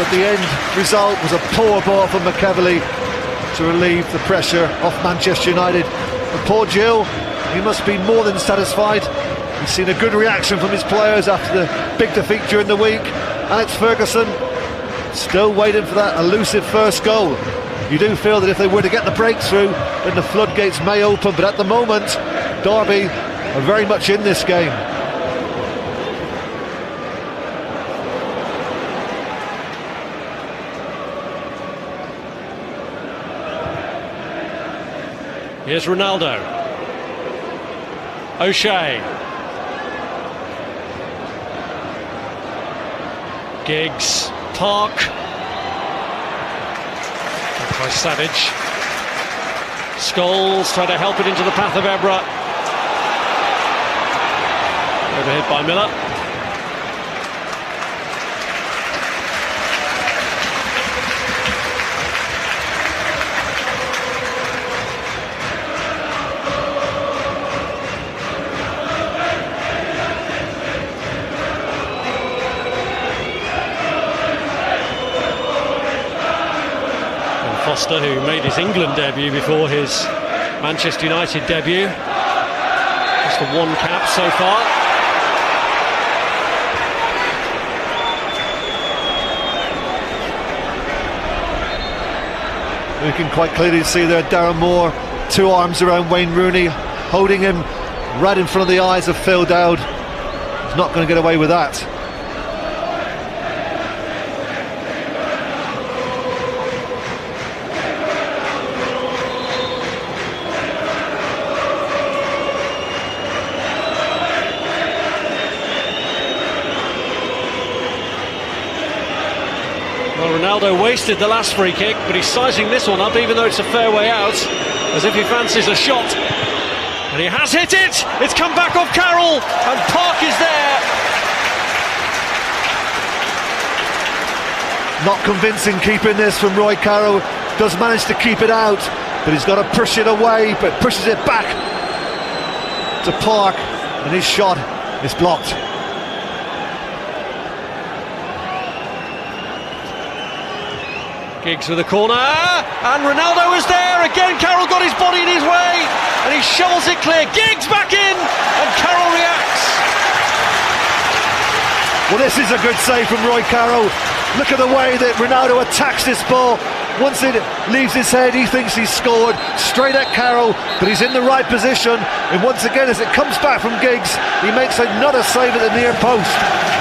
but the end result was a poor ball from McEverley to relieve the pressure off Manchester United. And Paul Gill, he must be more than satisfied. He's seen a good reaction from his players after the big defeat during the week. Alex Ferguson still waiting for that elusive first goal. You do feel that if they were to get the breakthrough, then the floodgates may open, but at the moment Derby are very much in this game. Here's Ronaldo. O'Shea. Giggs. Park. By Savage. Scholes trying to help it into the path of Evra. Overhead by Miller. Foster, who made his England debut before his Manchester United debut. Just the one cap so far. You can quite clearly see there Darren Moore, 2 arms around Wayne Rooney, holding him right in front of the eyes of Phil Dowd. He's not going to get away with that. Well, Ronaldo wasted the last free kick, but he's sizing this one up, even though it's a fair way out, as if he fancies a shot. And he has hit it! It's come back off Carroll, and Park is there! Not convincing keeping this from Roy Carroll. Does manage to keep it out, but he's got to push it away, but pushes it back to Park, and his shot is blocked. Giggs with a corner, and Ronaldo is there again. Carroll got his body in his way, and he shovels it clear. Giggs back in, and Carroll reacts. Well, this is a good save from Roy Carroll. Look at the way that Ronaldo attacks this ball. Once it leaves his head, he thinks he's scored. Straight at Carroll, but he's in the right position. And once again, as it comes back from Giggs, he makes another save at the near post.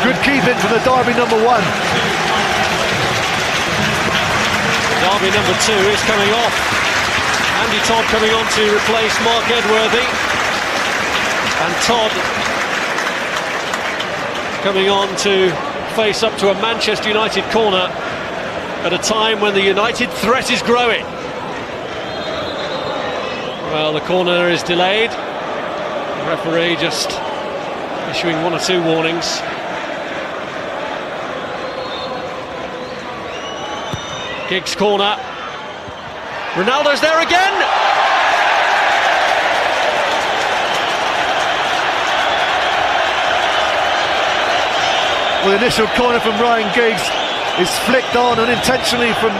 Good keeping from the Derby number 1. Derby number 2 is coming off. Andy Todd coming on to replace Mark Edworthy. And Todd coming on to face up to a Manchester United corner at a time when the United threat is growing. Well, the corner is delayed. The referee just issuing 1 or 2 warnings. Giggs corner. Ronaldo's there again. Well, the initial corner from Ryan Giggs is flicked on unintentionally from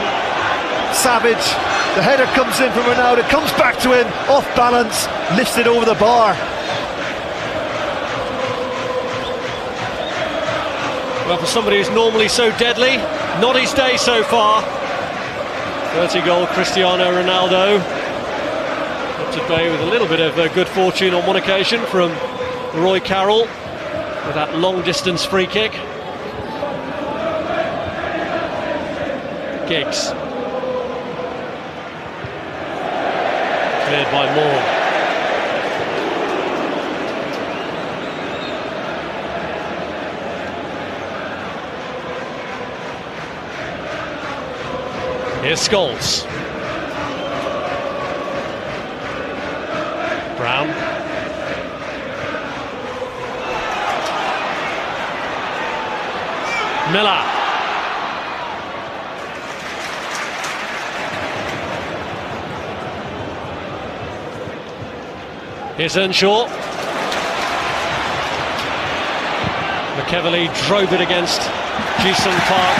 Savage. The header comes in from Ronaldo, comes back to him, off balance, lifts it over the bar. Well, for somebody who's normally so deadly, not his day so far. 30-goal Cristiano Ronaldo. Up to bay with a little bit of good fortune on one occasion from Roy Carroll with that long-distance free kick. Giggs. Cleared by Moore. Here's Scholes. Brown. Miller. Here's Earnshaw. McEverley drove it against Ji-sung Park.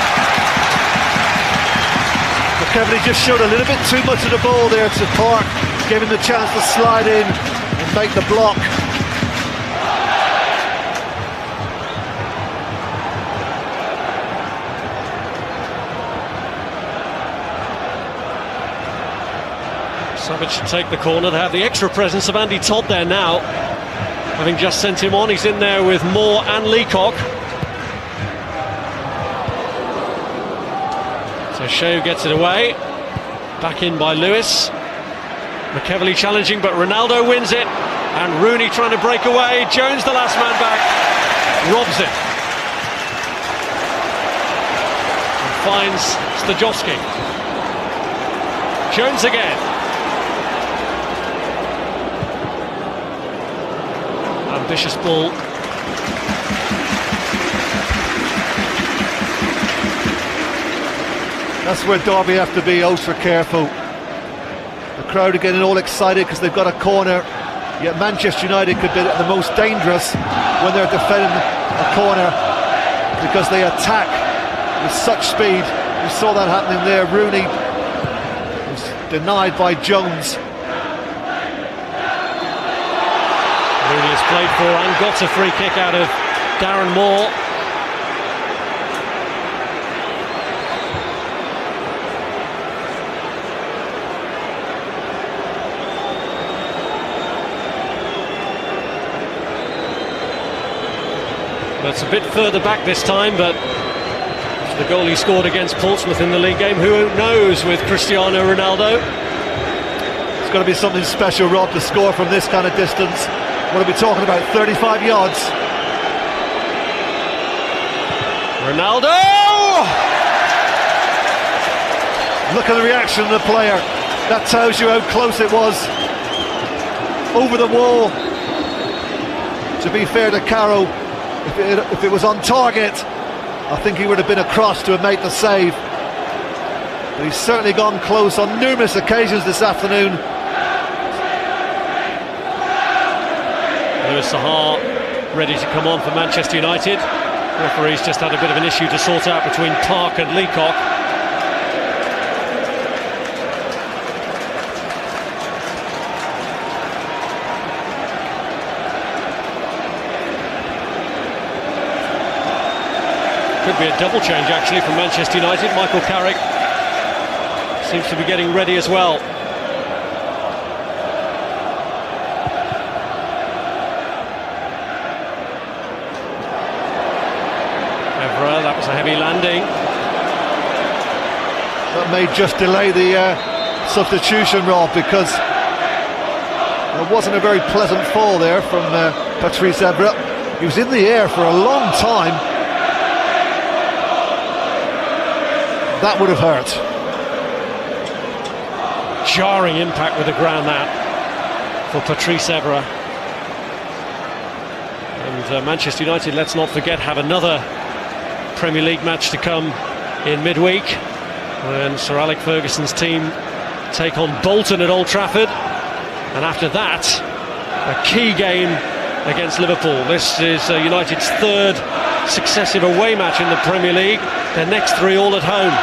McEverley just showed a little bit too much of the ball there to Park, gave him the chance to slide in and make the block. Savage should take the corner. They have the extra presence of Andy Todd there now, having just sent him on. He's in there with Moore and Leacock. So Shea gets it away. Back in by Lewis. McEverley challenging, but Ronaldo wins it. And Rooney trying to break away. Jones, the last man back, robs it. And finds Stajowski. Jones again. Ambitious ball. That's where Derby have to be ultra careful. The crowd are getting all excited because they've got a corner, yet Manchester United could be the most dangerous when they're defending a corner because they attack with such speed. We saw that happening there. Rooney was denied by Jones. played for and got a free kick out of Darren Moore. It's a bit further back this time, but the goal he scored against Portsmouth in the league game, who knows with Cristiano Ronaldo? It's got to be something special, Rob, to score from this kind of distance. What are we talking about, 35 yards? Ronaldo! Look at the reaction of the player. That tells you how close it was. Over the wall. To be fair to Carroll, if it was on target, I think he would have been across to have made the save. But he's certainly gone close on numerous occasions this afternoon. Louis Saha ready to come on for Manchester United. Referee's just had a bit of an issue to sort out between Park and Leacock. Could be a double change actually from Manchester United. Michael Carrick seems to be getting ready as well. Evra, that was a heavy landing. That may just delay the substitution, Rob, because it wasn't a very pleasant fall there from Patrice Evra. He was in the air for a long time. That would have hurt. Jarring impact with the ground, that, for Patrice Evra. And Manchester United, let's not forget, have another Premier League match to come in midweek when Sir Alex Ferguson's team take on Bolton at Old Trafford. And after that, a key game against Liverpool. This is United's third successive away match in the Premier League. Their next three all at home.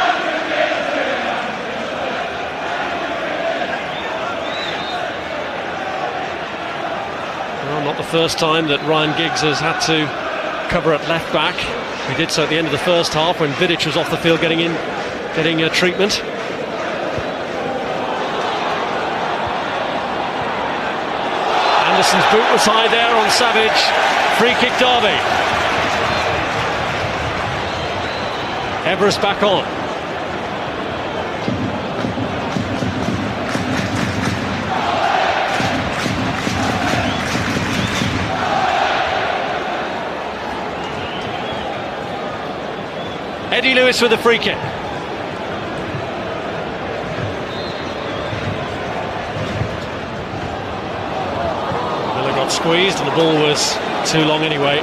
Well, not the first time that Ryan Giggs has had to cover at left back. He did so at the end of the first half when Vidic was off the field getting treatment. Anderson's boot was high there on Savage. Free kick Derby. Evra's back on. Eddie Lewis with a free kick. Miller got squeezed and the ball was too long anyway.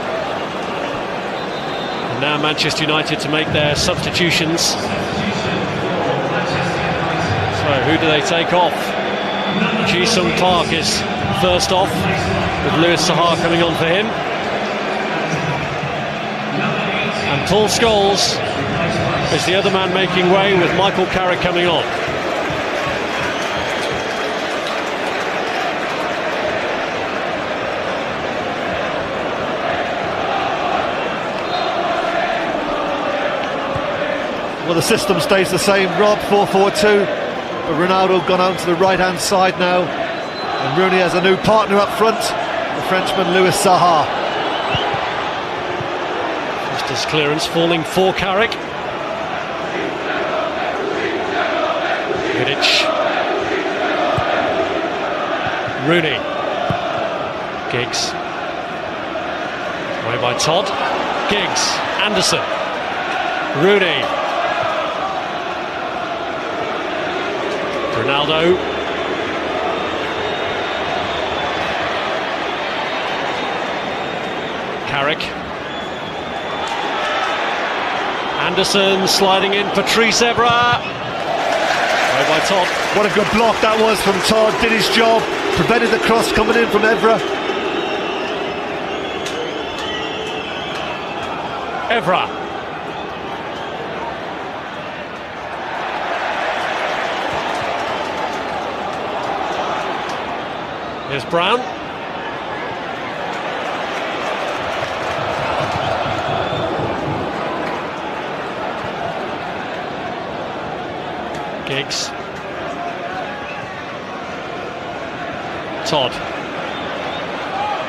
And now Manchester United to make their substitutions. So who do they take off? Ji-Sung Park is first off, with Louis Saha coming on for him. And Paul Scholes is the other man making way, with Michael Carrick coming on. Well, the system stays the same, Rob, 4-4-2, but Ronaldo gone out to the right-hand side now, and Rooney has a new partner up front, the Frenchman Louis Saha. Just his clearance falling for Carrick. Vidic. Rooney. Giggs. Away by Todd. Giggs. Anderson. Rooney. Ronaldo. Carrick. Anderson sliding in. Patrice Evra. By Todd. What a good block that was from Todd, did his job, prevented the cross coming in from Evra. Evra. Here's Brown. Giggs. Todd.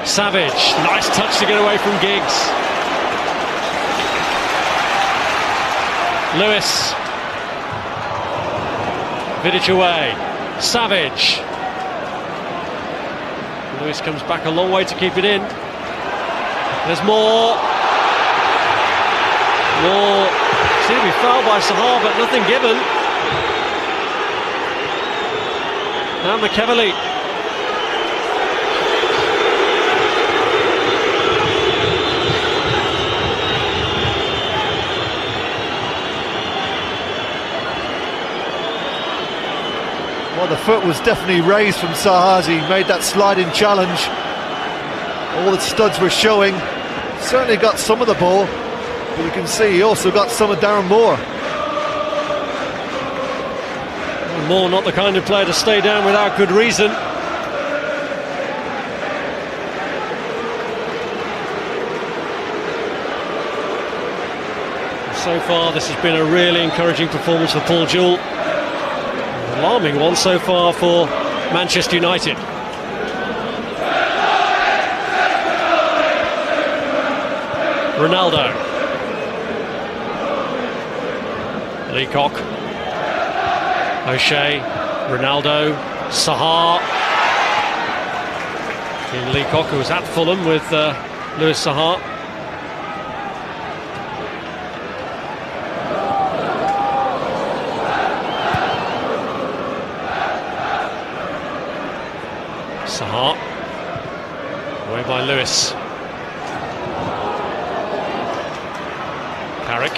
Savage. Nice touch to get away from Giggs. Lewis. Vidic away. Savage. Lewis comes back a long way to keep it in. There's more. Seemed to be fouled by Sahar, but nothing given. Now McEverly. Well, the foot was definitely raised from Sahar as he made that sliding challenge. All the studs were showing. Certainly got some of the ball, but you can see he also got some of Darren Moore. Moore not the kind of player to stay down without good reason. So far this has been a really encouraging performance for Paul Jewell. An alarming one so far for Manchester United. Ronaldo. Leacock. O'Shea. Ronaldo. Sahar. Ian Leacock, who was at Fulham with Louis Sahar. Sahar. Away by Lewis. Carrick.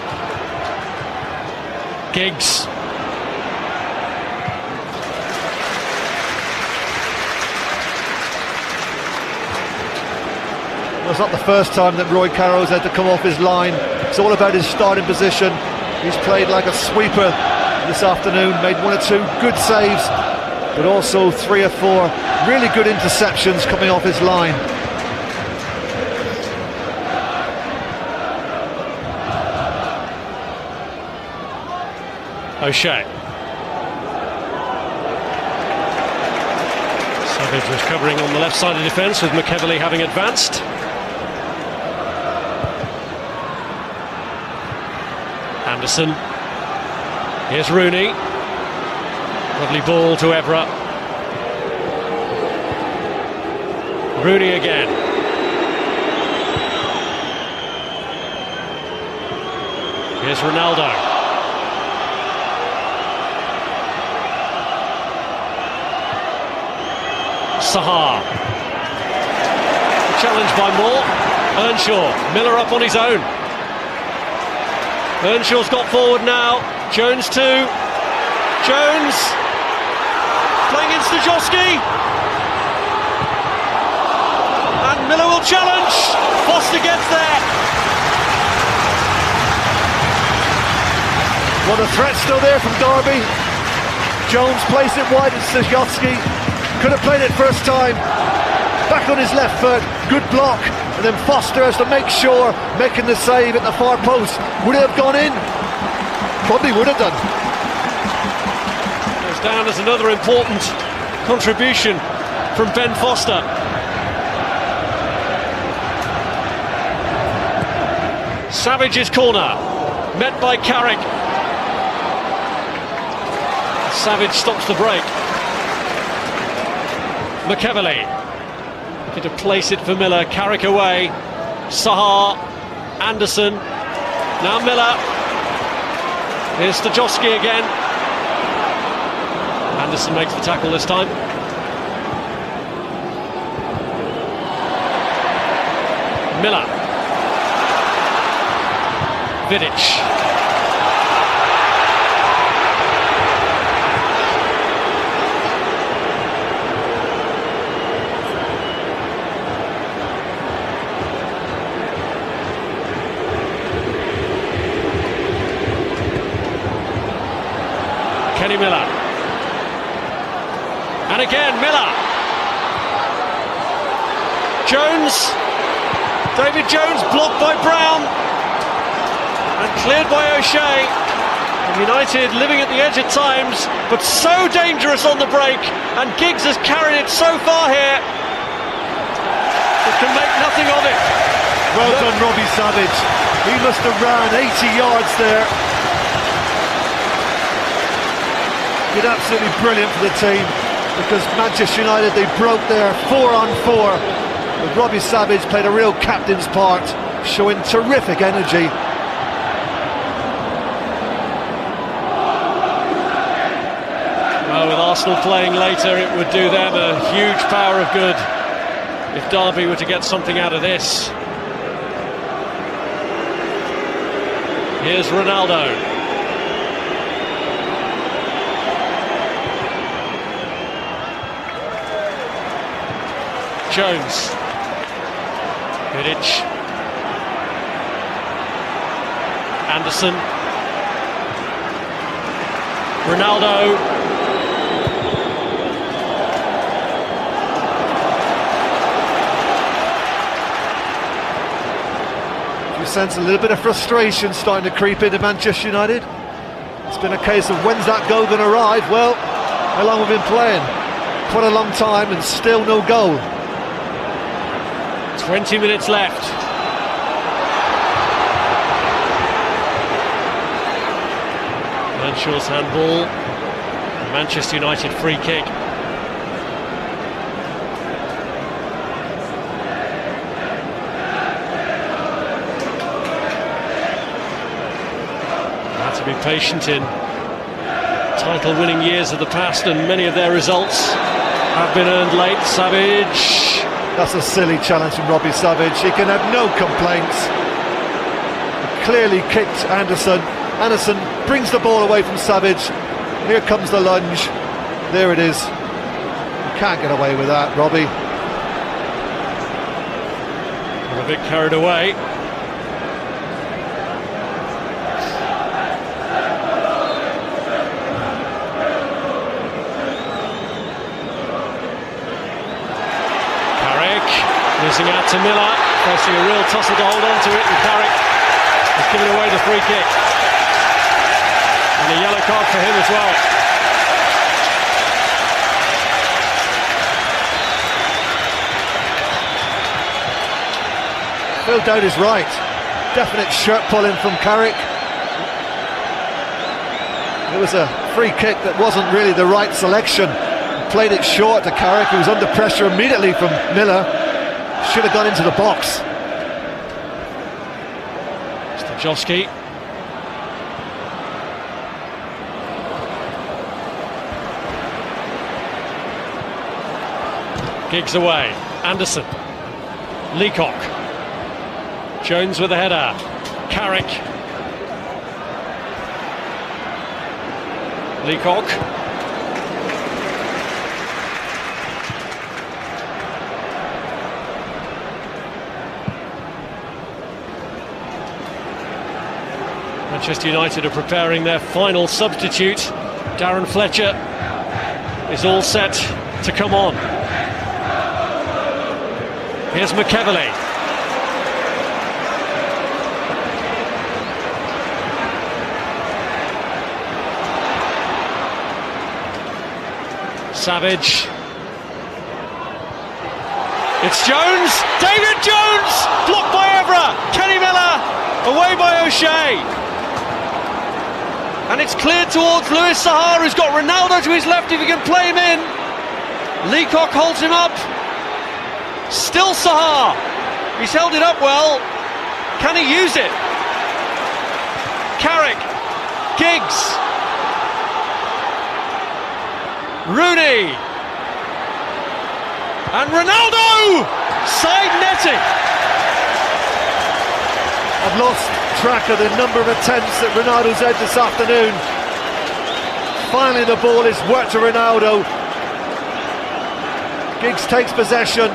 Giggs. Well, it's not the first time that Roy Carroll's had to come off his line. It's all about his starting position. He's played like a sweeper this afternoon, made 1 or 2 good saves, but also 3 or 4 really good interceptions coming off his line. O'Shea. Savage was covering on the left side of defence with McEverly having advanced. Anderson. Here's Rooney. Lovely ball to Evra. Rooney again. Here's Ronaldo. Sahar. Challenge by Moore. Earnshaw. Miller up on his own. Earnshaw's got forward now. Jones too. Jones playing in Stajowski. And Miller will challenge. Foster gets there. Well, the threat's still there from Derby. Jones plays it wide at Stajowski. Could have played it first time. Back on his left foot. Good block. And then Foster has to make sure, making the save at the far post. Would it have gone in? Probably would have done. Goes down as another important contribution from Ben Foster. Savage's corner, met by Carrick. Savage stops the break. McEverly going to place it for Miller. Carrick away. Sahar. Anderson. Now Miller. Here's Stajowski again. Anderson makes the tackle this time. Miller. Vidic. Kenny Miller. And again, Miller. Jones. David Jones blocked by Brown. And cleared by O'Shea. United living at the edge at times, but so dangerous on the break, and Giggs has carried it so far here, but can make nothing of it. Well done, Robbie Savage. He must have ran 80 yards there. Been absolutely brilliant for the team, because Manchester United, they broke there 4-on-4. But Robbie Savage played a real captain's part, showing terrific energy. Well, with Arsenal playing later, it would do them a huge power of good if Derby were to get something out of this. Here's Ronaldo. Jones. Vidic. Anderson. Ronaldo. You sense a little bit of frustration starting to creep into Manchester United. It's been a case of, when's that goal going to arrive? Well, how long have we been playing? Quite a long time and still no goal. 20 minutes left. Earnshaw's handball. Manchester United free kick. Had to be patient in title-winning years of the past, and many of their results have been earned late. Savage. That's a silly challenge from Robbie Savage. He can have no complaints. He clearly kicked Anderson. Anderson brings the ball away from Savage. Here comes the lunge. There it is. You can't get away with that, Robbie. A bit carried away. Losing out to Miller, facing a real tussle to hold on to it, and Carrick has given away the free kick. And a yellow card for him as well. Phil Dowd is right. Definite shirt pulling from Carrick. It was a free kick that wasn't really the right selection. He played it short to Carrick, who was under pressure immediately from Miller. Should have gone into the box. Stajowski. Giggs away. Anderson. Leacock. Jones with a header. Carrick. Leacock. Manchester United are preparing their final substitute. Darren Fletcher is all set to come on. Here's McEverley. Savage. It's Jones. David Jones! Blocked by Evra. Kenny Miller. Away by O'Shea. And it's cleared towards Louis Saha, who's got Ronaldo to his left if he can play him in. Leacock holds him up. Still Saha. He's held it up well. Can he use it? Carrick. Giggs. Rooney. And Ronaldo! Side netting. I've lost track of the number of attempts that Ronaldo's had this afternoon. Finally the ball is worked to Ronaldo. Giggs takes possession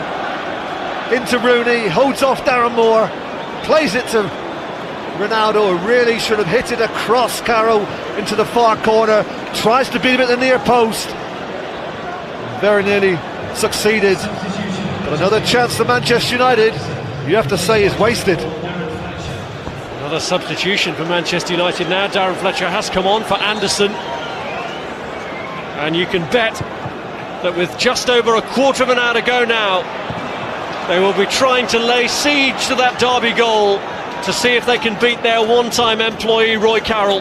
into Rooney, holds off Darren Moore, plays it to Ronaldo, who really should have hit it across Carroll into the far corner, tries to beat him at the near post, very nearly succeeded, but another chance for Manchester United, you have to say, is wasted. Another substitution for Manchester United now. Darren Fletcher has come on for Anderson. And you can bet that with just over a quarter of an hour to go now, they will be trying to lay siege to that Derby goal to see if they can beat their one-time employee Roy Carroll.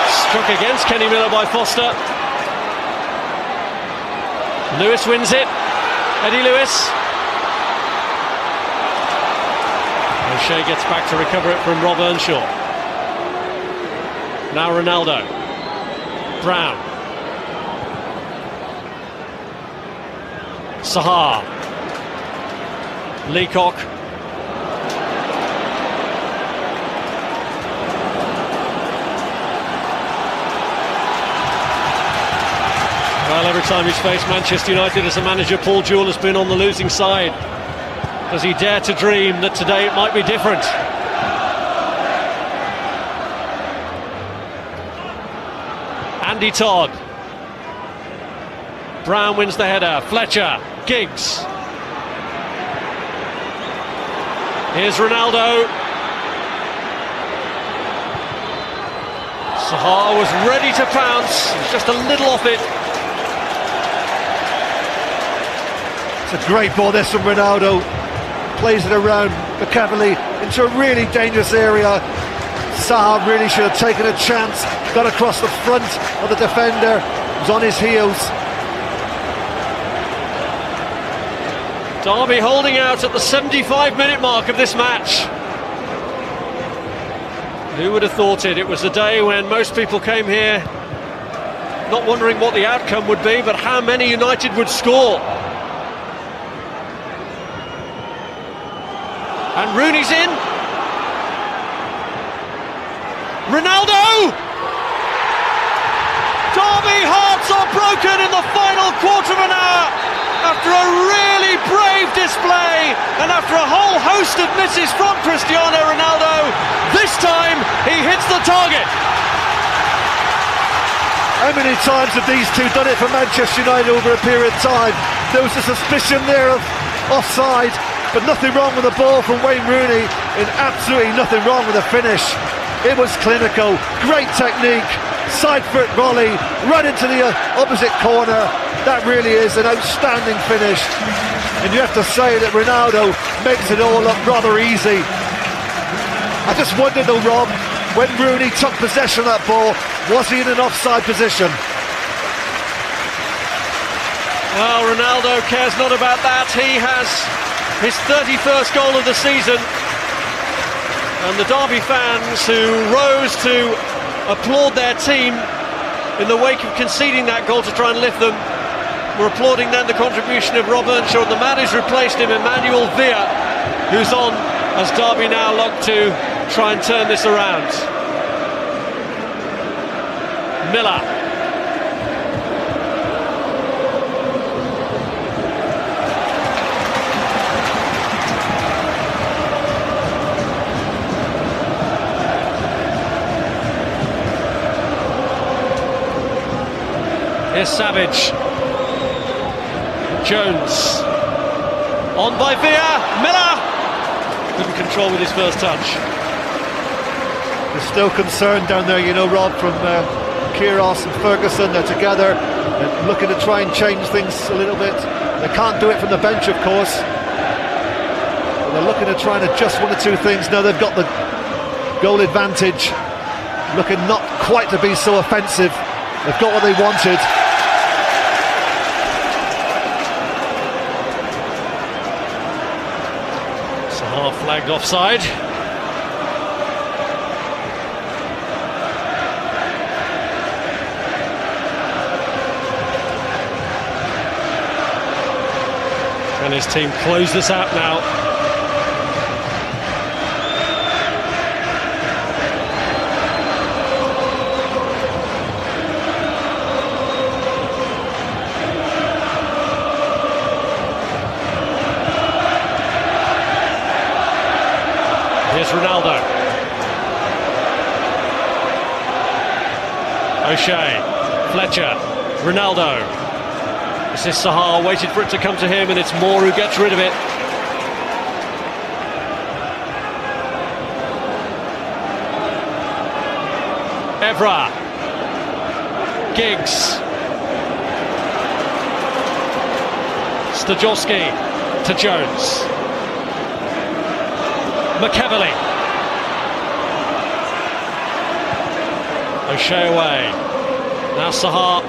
Struck against Kenny Miller by Foster. Lewis wins it. Eddie Lewis. O'Shea gets back to recover it from Rob Earnshaw. Now Ronaldo. Brown. Sahar. Leacock. Well, every time he's faced Manchester United as a manager, Paul Jewell has been on the losing side. Does he dare to dream that today it might be different? Andy Todd. Brown wins the header. Fletcher. Giggs. Here's Ronaldo. Sahar was ready to pounce. He's just a little off it. It's a great ball this from Ronaldo. Plays it around McCaverley into a really dangerous area. Sahar really should have taken a chance. Got across the front of the defender. Was on his heels. Derby holding out at the 75-minute mark of this match. Who would have thought it? It was a day when most people came here not wondering what the outcome would be, but how many United would score. And Rooney's in. Ronaldo! Derby hearts are broken in the final quarter of an hour after a really brave display and after a whole host of misses from Cristiano Ronaldo. This time he hits the target. How many times have these two done it for Manchester United over a period of time? There was a suspicion there of offside, but nothing wrong with the ball from Wayne Rooney, and absolutely nothing wrong with the finish. It was clinical, great technique, side foot volley, right into the opposite corner. That really is an outstanding finish. And you have to say that Ronaldo makes it all look rather easy. I just wondered though, Rob, when Rooney took possession of that ball, was he in an offside position? Well, Ronaldo cares not about that. He has his 31st goal of the season. And the Derby fans who rose to applaud their team in the wake of conceding that goal to try and lift them were applauding then the contribution of Rob Earnshaw, and the man who's replaced him, Emmanuel Villa, who's on as Derby now look to try and turn this around. Miller. Here's Savage. Jones. On by Villa. Miller! Couldn't control with his first touch. There's still concern down there, you know, Rob, from Kyrgios and Ferguson. They're together and looking to try and change things a little bit. They can't do it from the bench, of course. But they're looking to try and adjust one or two things. Now they've got the goal advantage. Looking not quite to be so offensive. They've got what they wanted. Sahar flagged offside. Can his team close this out now? Here's Ronaldo. O'Shea, Fletcher, Ronaldo. This is Sahar, waited for it to come to him, and it's Moore who gets rid of it. Evra. Giggs. Stajowski to Jones. McEverly. O'Shea away. Now Sahar.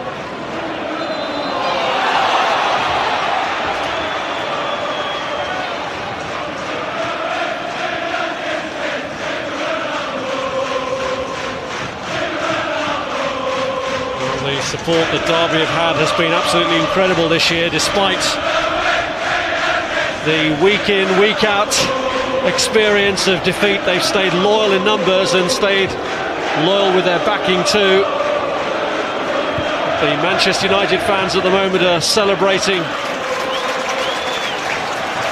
The support that Derby have had has been absolutely incredible this year, despite the week in, week out experience of defeat. They've stayed loyal in numbers and stayed loyal with their backing too. The Manchester United fans at the moment are celebrating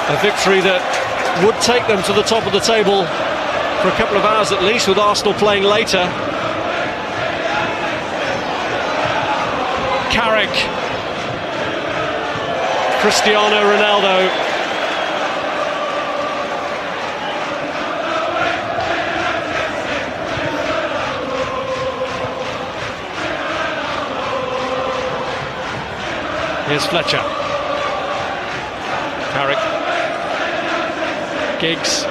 a victory that would take them to the top of the table for a couple of hours at least, with Arsenal playing later. Carrick, Cristiano Ronaldo. Here's Fletcher. Carrick. Giggs.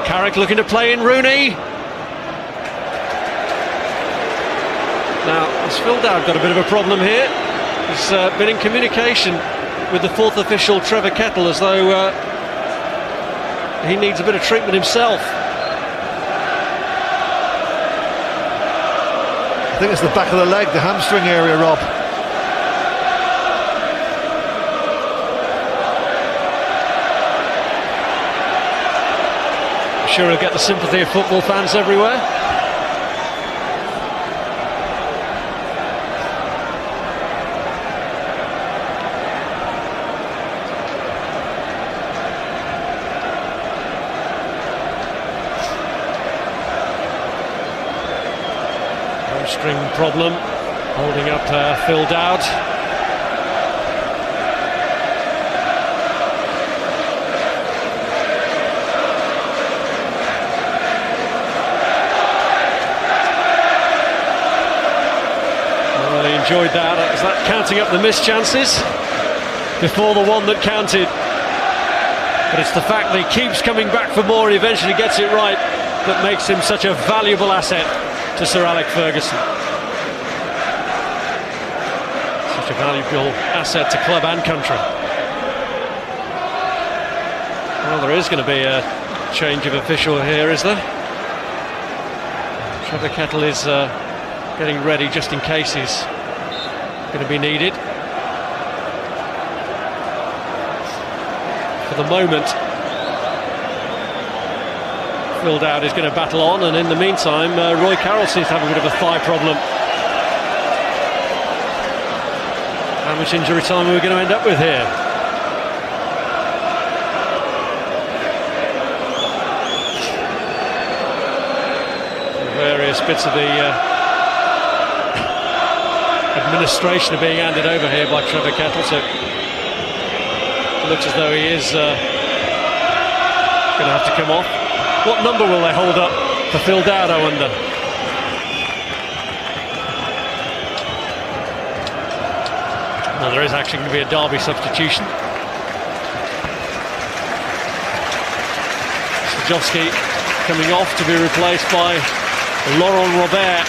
Carrick looking to play in Rooney. Now, has Phil Dowd got a bit of a problem here? He's been in communication with the fourth official, Trevor Kettle, as though he needs a bit of treatment himself. I think it's the back of the leg, the hamstring area, Rob. I'm sure he'll get the sympathy of football fans everywhere. Hamstring problem holding up Phil Dowd. Well, he enjoyed that. Is that counting up the missed chances before the one that counted? But it's the fact that he keeps coming back for more and eventually gets it right that makes him such a valuable asset to Sir Alex Ferguson. Such a valuable asset to club and country. Well, there is going to be a change of official here, is there? Trevor Kettle is getting ready just in case he's going to be needed. For the moment, Phil Dowd is going to battle on, and in the meantime Roy Carroll seems to have a bit of a thigh problem. How much injury time are we going to end up with here? Various bits of the administration are being handed over here by Trevor Kettle, so it looks as though he is going to have to come off. What number will they hold up for Phil Dowd, I wonder? Now, there is actually going to be a Derby substitution. Stajowski coming off to be replaced by Laurent Robert.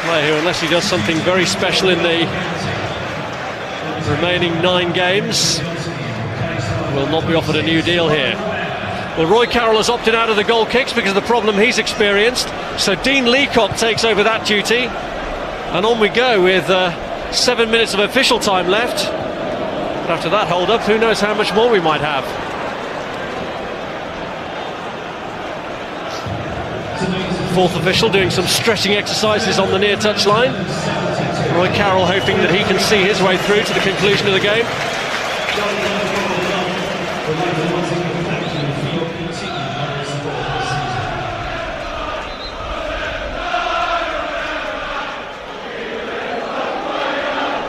Player who, unless he does something very special in the remaining 9 games, will not be offered a new deal here. Well, Roy Carroll has opted out of the goal kicks because of the problem he's experienced. So Dean Leacock takes over that duty. And on we go with 7 minutes of official time left. But after that hold-up, who knows how much more we might have. Fourth official doing some stretching exercises on the near touchline. Roy Carroll hoping that he can see his way through to the conclusion of the game.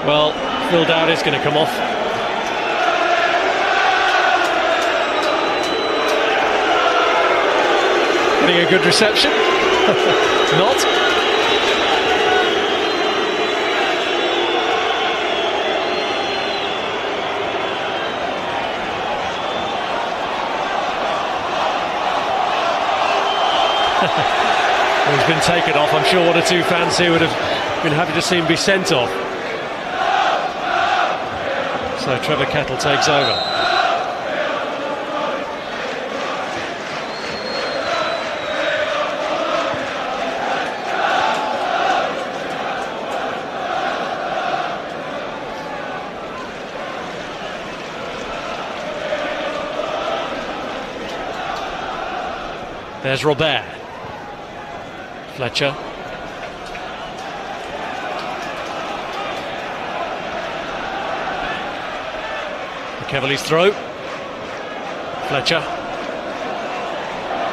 Well, Phil Dowd is going to come off. getting a good reception. Not. He's been taken off. I'm sure one or two fans here would have been happy to see him be sent off. So Trevor Kettle takes over. There's Robert. Fletcher. McEvely's throw. Fletcher.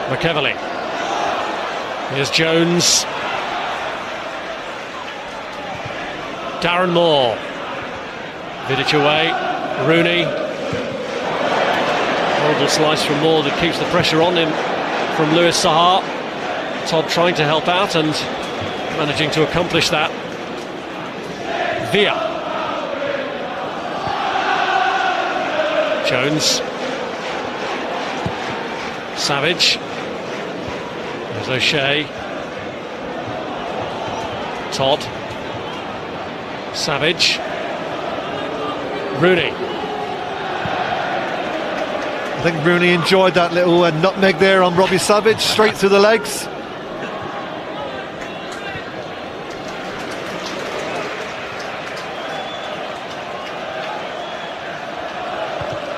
McEvely. Here's Jones. Darren Moore. Vidic away. Rooney. Horrible slice from Moore that keeps the pressure on him from Louis Saha. Todd trying to help out and managing to accomplish that. Villa. Jones. Savage. There's O'Shea. Todd. Savage. Rooney. I think Rooney enjoyed that little nutmeg there on Robbie Savage, straight through the legs.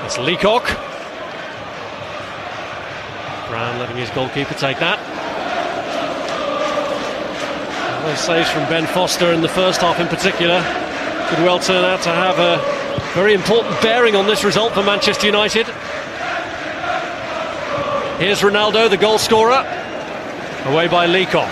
It's Leacock. Brown letting his goalkeeper take that. Those saves from Ben Foster in the first half in particular could well turn out to have a very important bearing on this result for Manchester United. Here's Ronaldo, the goal scorer, away by Leacock.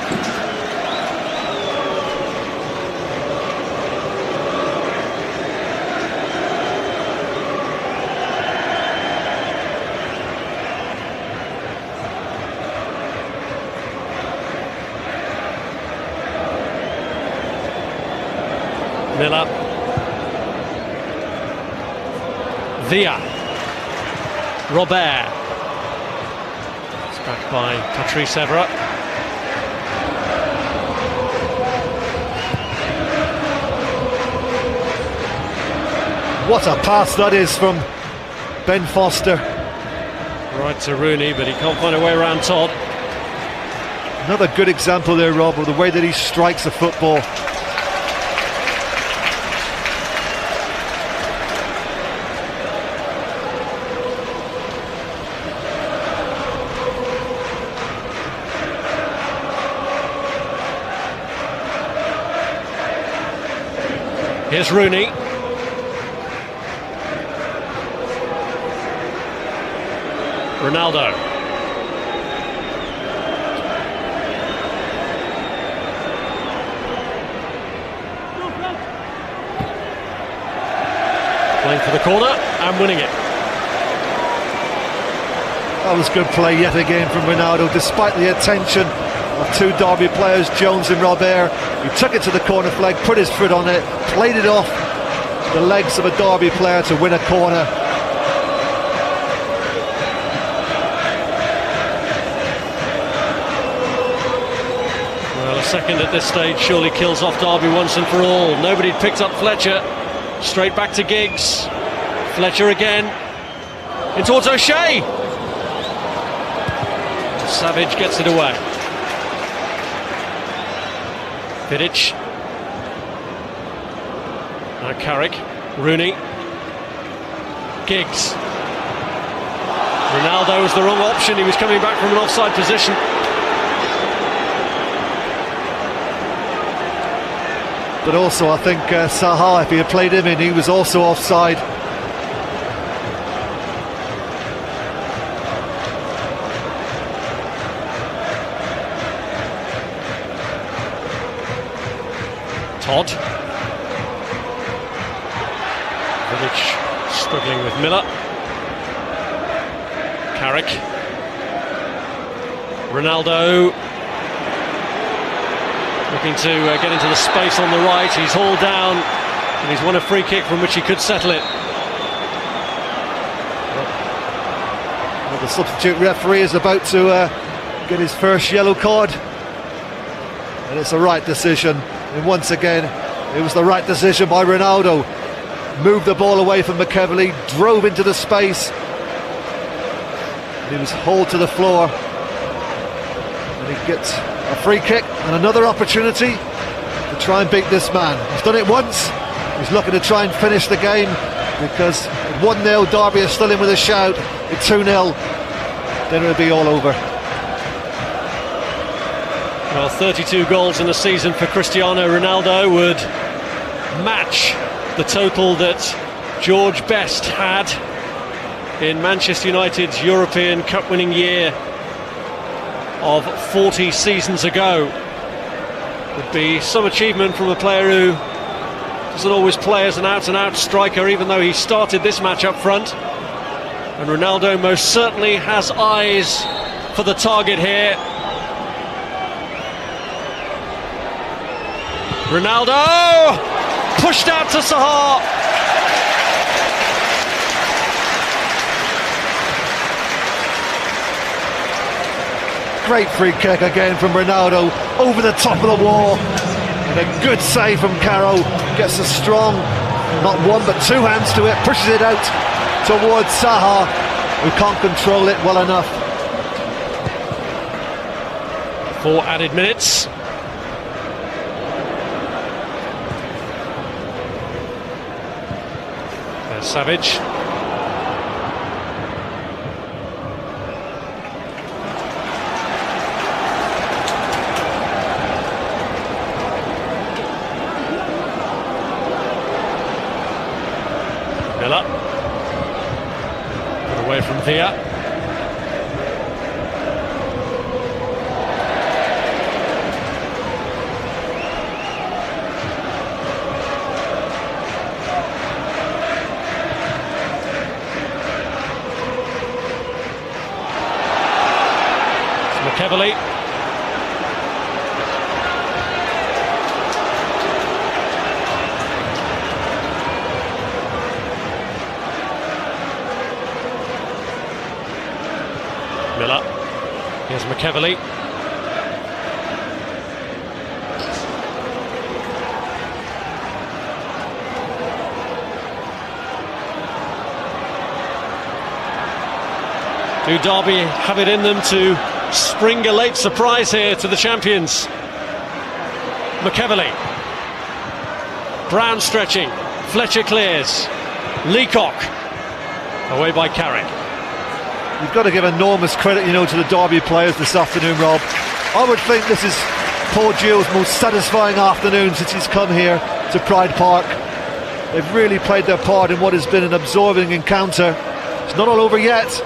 Miller. Villa. Robert. Back by Patrice Evra. What a pass that is from Ben Foster. Right to Rooney, but he can't find a way around Todd. Another good example there, Rob, of the way that he strikes a football. Here's Rooney. Ronaldo. Playing for the corner and winning it. That was good play yet again from Ronaldo, despite the attention of two Derby players, Jones and Robert. He took it to the corner flag, put his foot on it, played it off the legs of a Derby player to win a corner. Well, a second at this stage surely kills off Derby once and for all. Nobody picked up Fletcher. Straight back to Giggs. Fletcher again. In towards O'Shea. Savage gets it away. Vidic. Now Carrick. Rooney. Giggs. Ronaldo was the wrong option. He was coming back from an offside position. But also I think Saha, if he had played him in, he was also offside. Todd. Vidic struggling with Miller. Carrick. Ronaldo looking to get into the space on the right. He's hauled down and he's won a free kick from which he could settle it. Well, the substitute referee is about to get his first yellow card, and it's the right decision. And once again, it was the right decision by Ronaldo. Moved the ball away from McEvoy, drove into the space, and he was hauled to the floor. And he gets a free kick and another opportunity to try and beat this man. He's done it once. He's looking to try and finish the game, because at 1-0 Derby is still in with a shout. At 2-0, then it'll be all over. Well, 32 goals in a season for Cristiano Ronaldo would match the total that George Best had in Manchester United's European Cup winning year of 40 seasons ago. Would be some achievement from a player who doesn't always play as an out-and-out striker, even though he started this match up front. And Ronaldo most certainly has eyes for the target here. Ronaldo pushed out to Zaha. Great free kick again from Ronaldo, over the top of the wall, and a good save from Caro. Gets a strong, not one but two hands to it, pushes it out towards Zaha, who can't control it well enough. 4 added minutes. There's Savage. Miller. Put away from Villa. McEvoy. Miller. Here's McEvoy. Do Derby have it in them to spring a late surprise here to the champions? McEvoy. Brown stretching. Fletcher clears. Leacock. Away by Carrick. You've got to give enormous credit, to the Derby players this afternoon, Rob. I would think this is Paul Gill's most satisfying afternoon since he's come here to Pride Park. They've really played their part in what has been an absorbing encounter. It's not all over yet.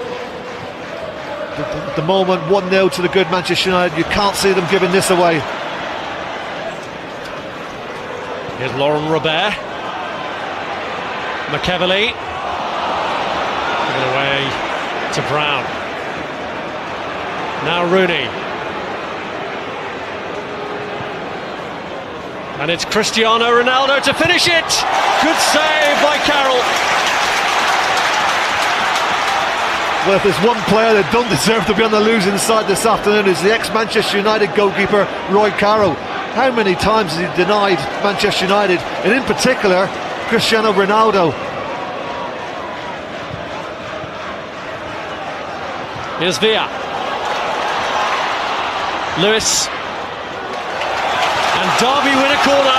At the moment, 1-0 to the good Manchester United. You can't see them giving this away. Here's Laurent Robert. McEvoy. Given away to Brown. Now Rooney. And it's Cristiano Ronaldo to finish it. Good save by Carroll. Well, if there's one player that don't deserve to be on the losing side this afternoon, it's the ex-Manchester United goalkeeper Roy Carroll. How many times has he denied Manchester United, and in particular Cristiano Ronaldo? Here's Villa. Lewis. And Derby win a corner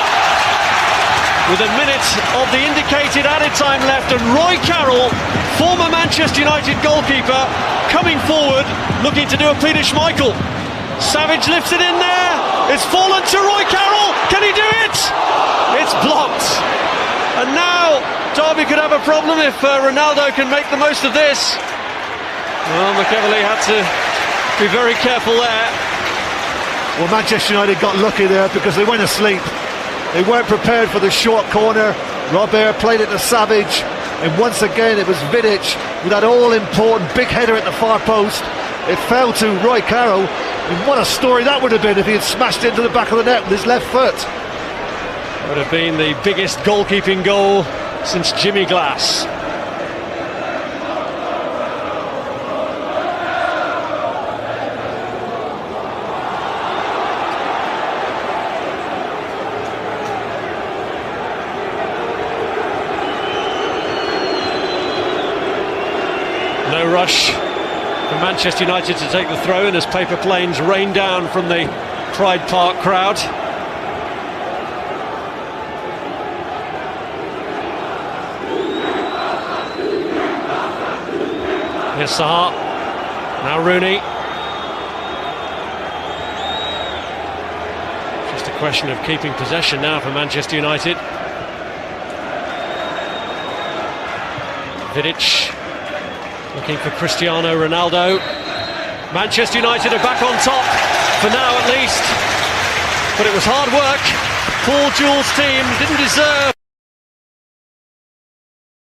with a minute of the indicated added time left, and Roy Carroll, former Manchester United goalkeeper, coming forward looking to do a Peter Schmeichel. Savage lifts it in there. It's fallen to Roy Carroll. Can he do it? It's blocked. And now Derby could have a problem if Ronaldo can make the most of this. Well, McEvoy had to be very careful there. Well, Manchester United got lucky there because they went asleep. They weren't prepared for the short corner. Robert played it to Savage, and once again it was Vidic with that all-important big header at the far post. It fell to Roy Carroll, And what a story that would have been if he had smashed into the back of the net with his left foot. Would have been the biggest goalkeeping goal since Jimmy Glass. No rush for Manchester United to take the throw in as paper planes rain down from the Pride Park crowd. Here's Saha, now Rooney. Just a question of keeping possession now for Manchester United. Vidic looking for Cristiano Ronaldo. Manchester United are back on top, for now at least. But it was hard work. Paul Jewell's team didn't deserve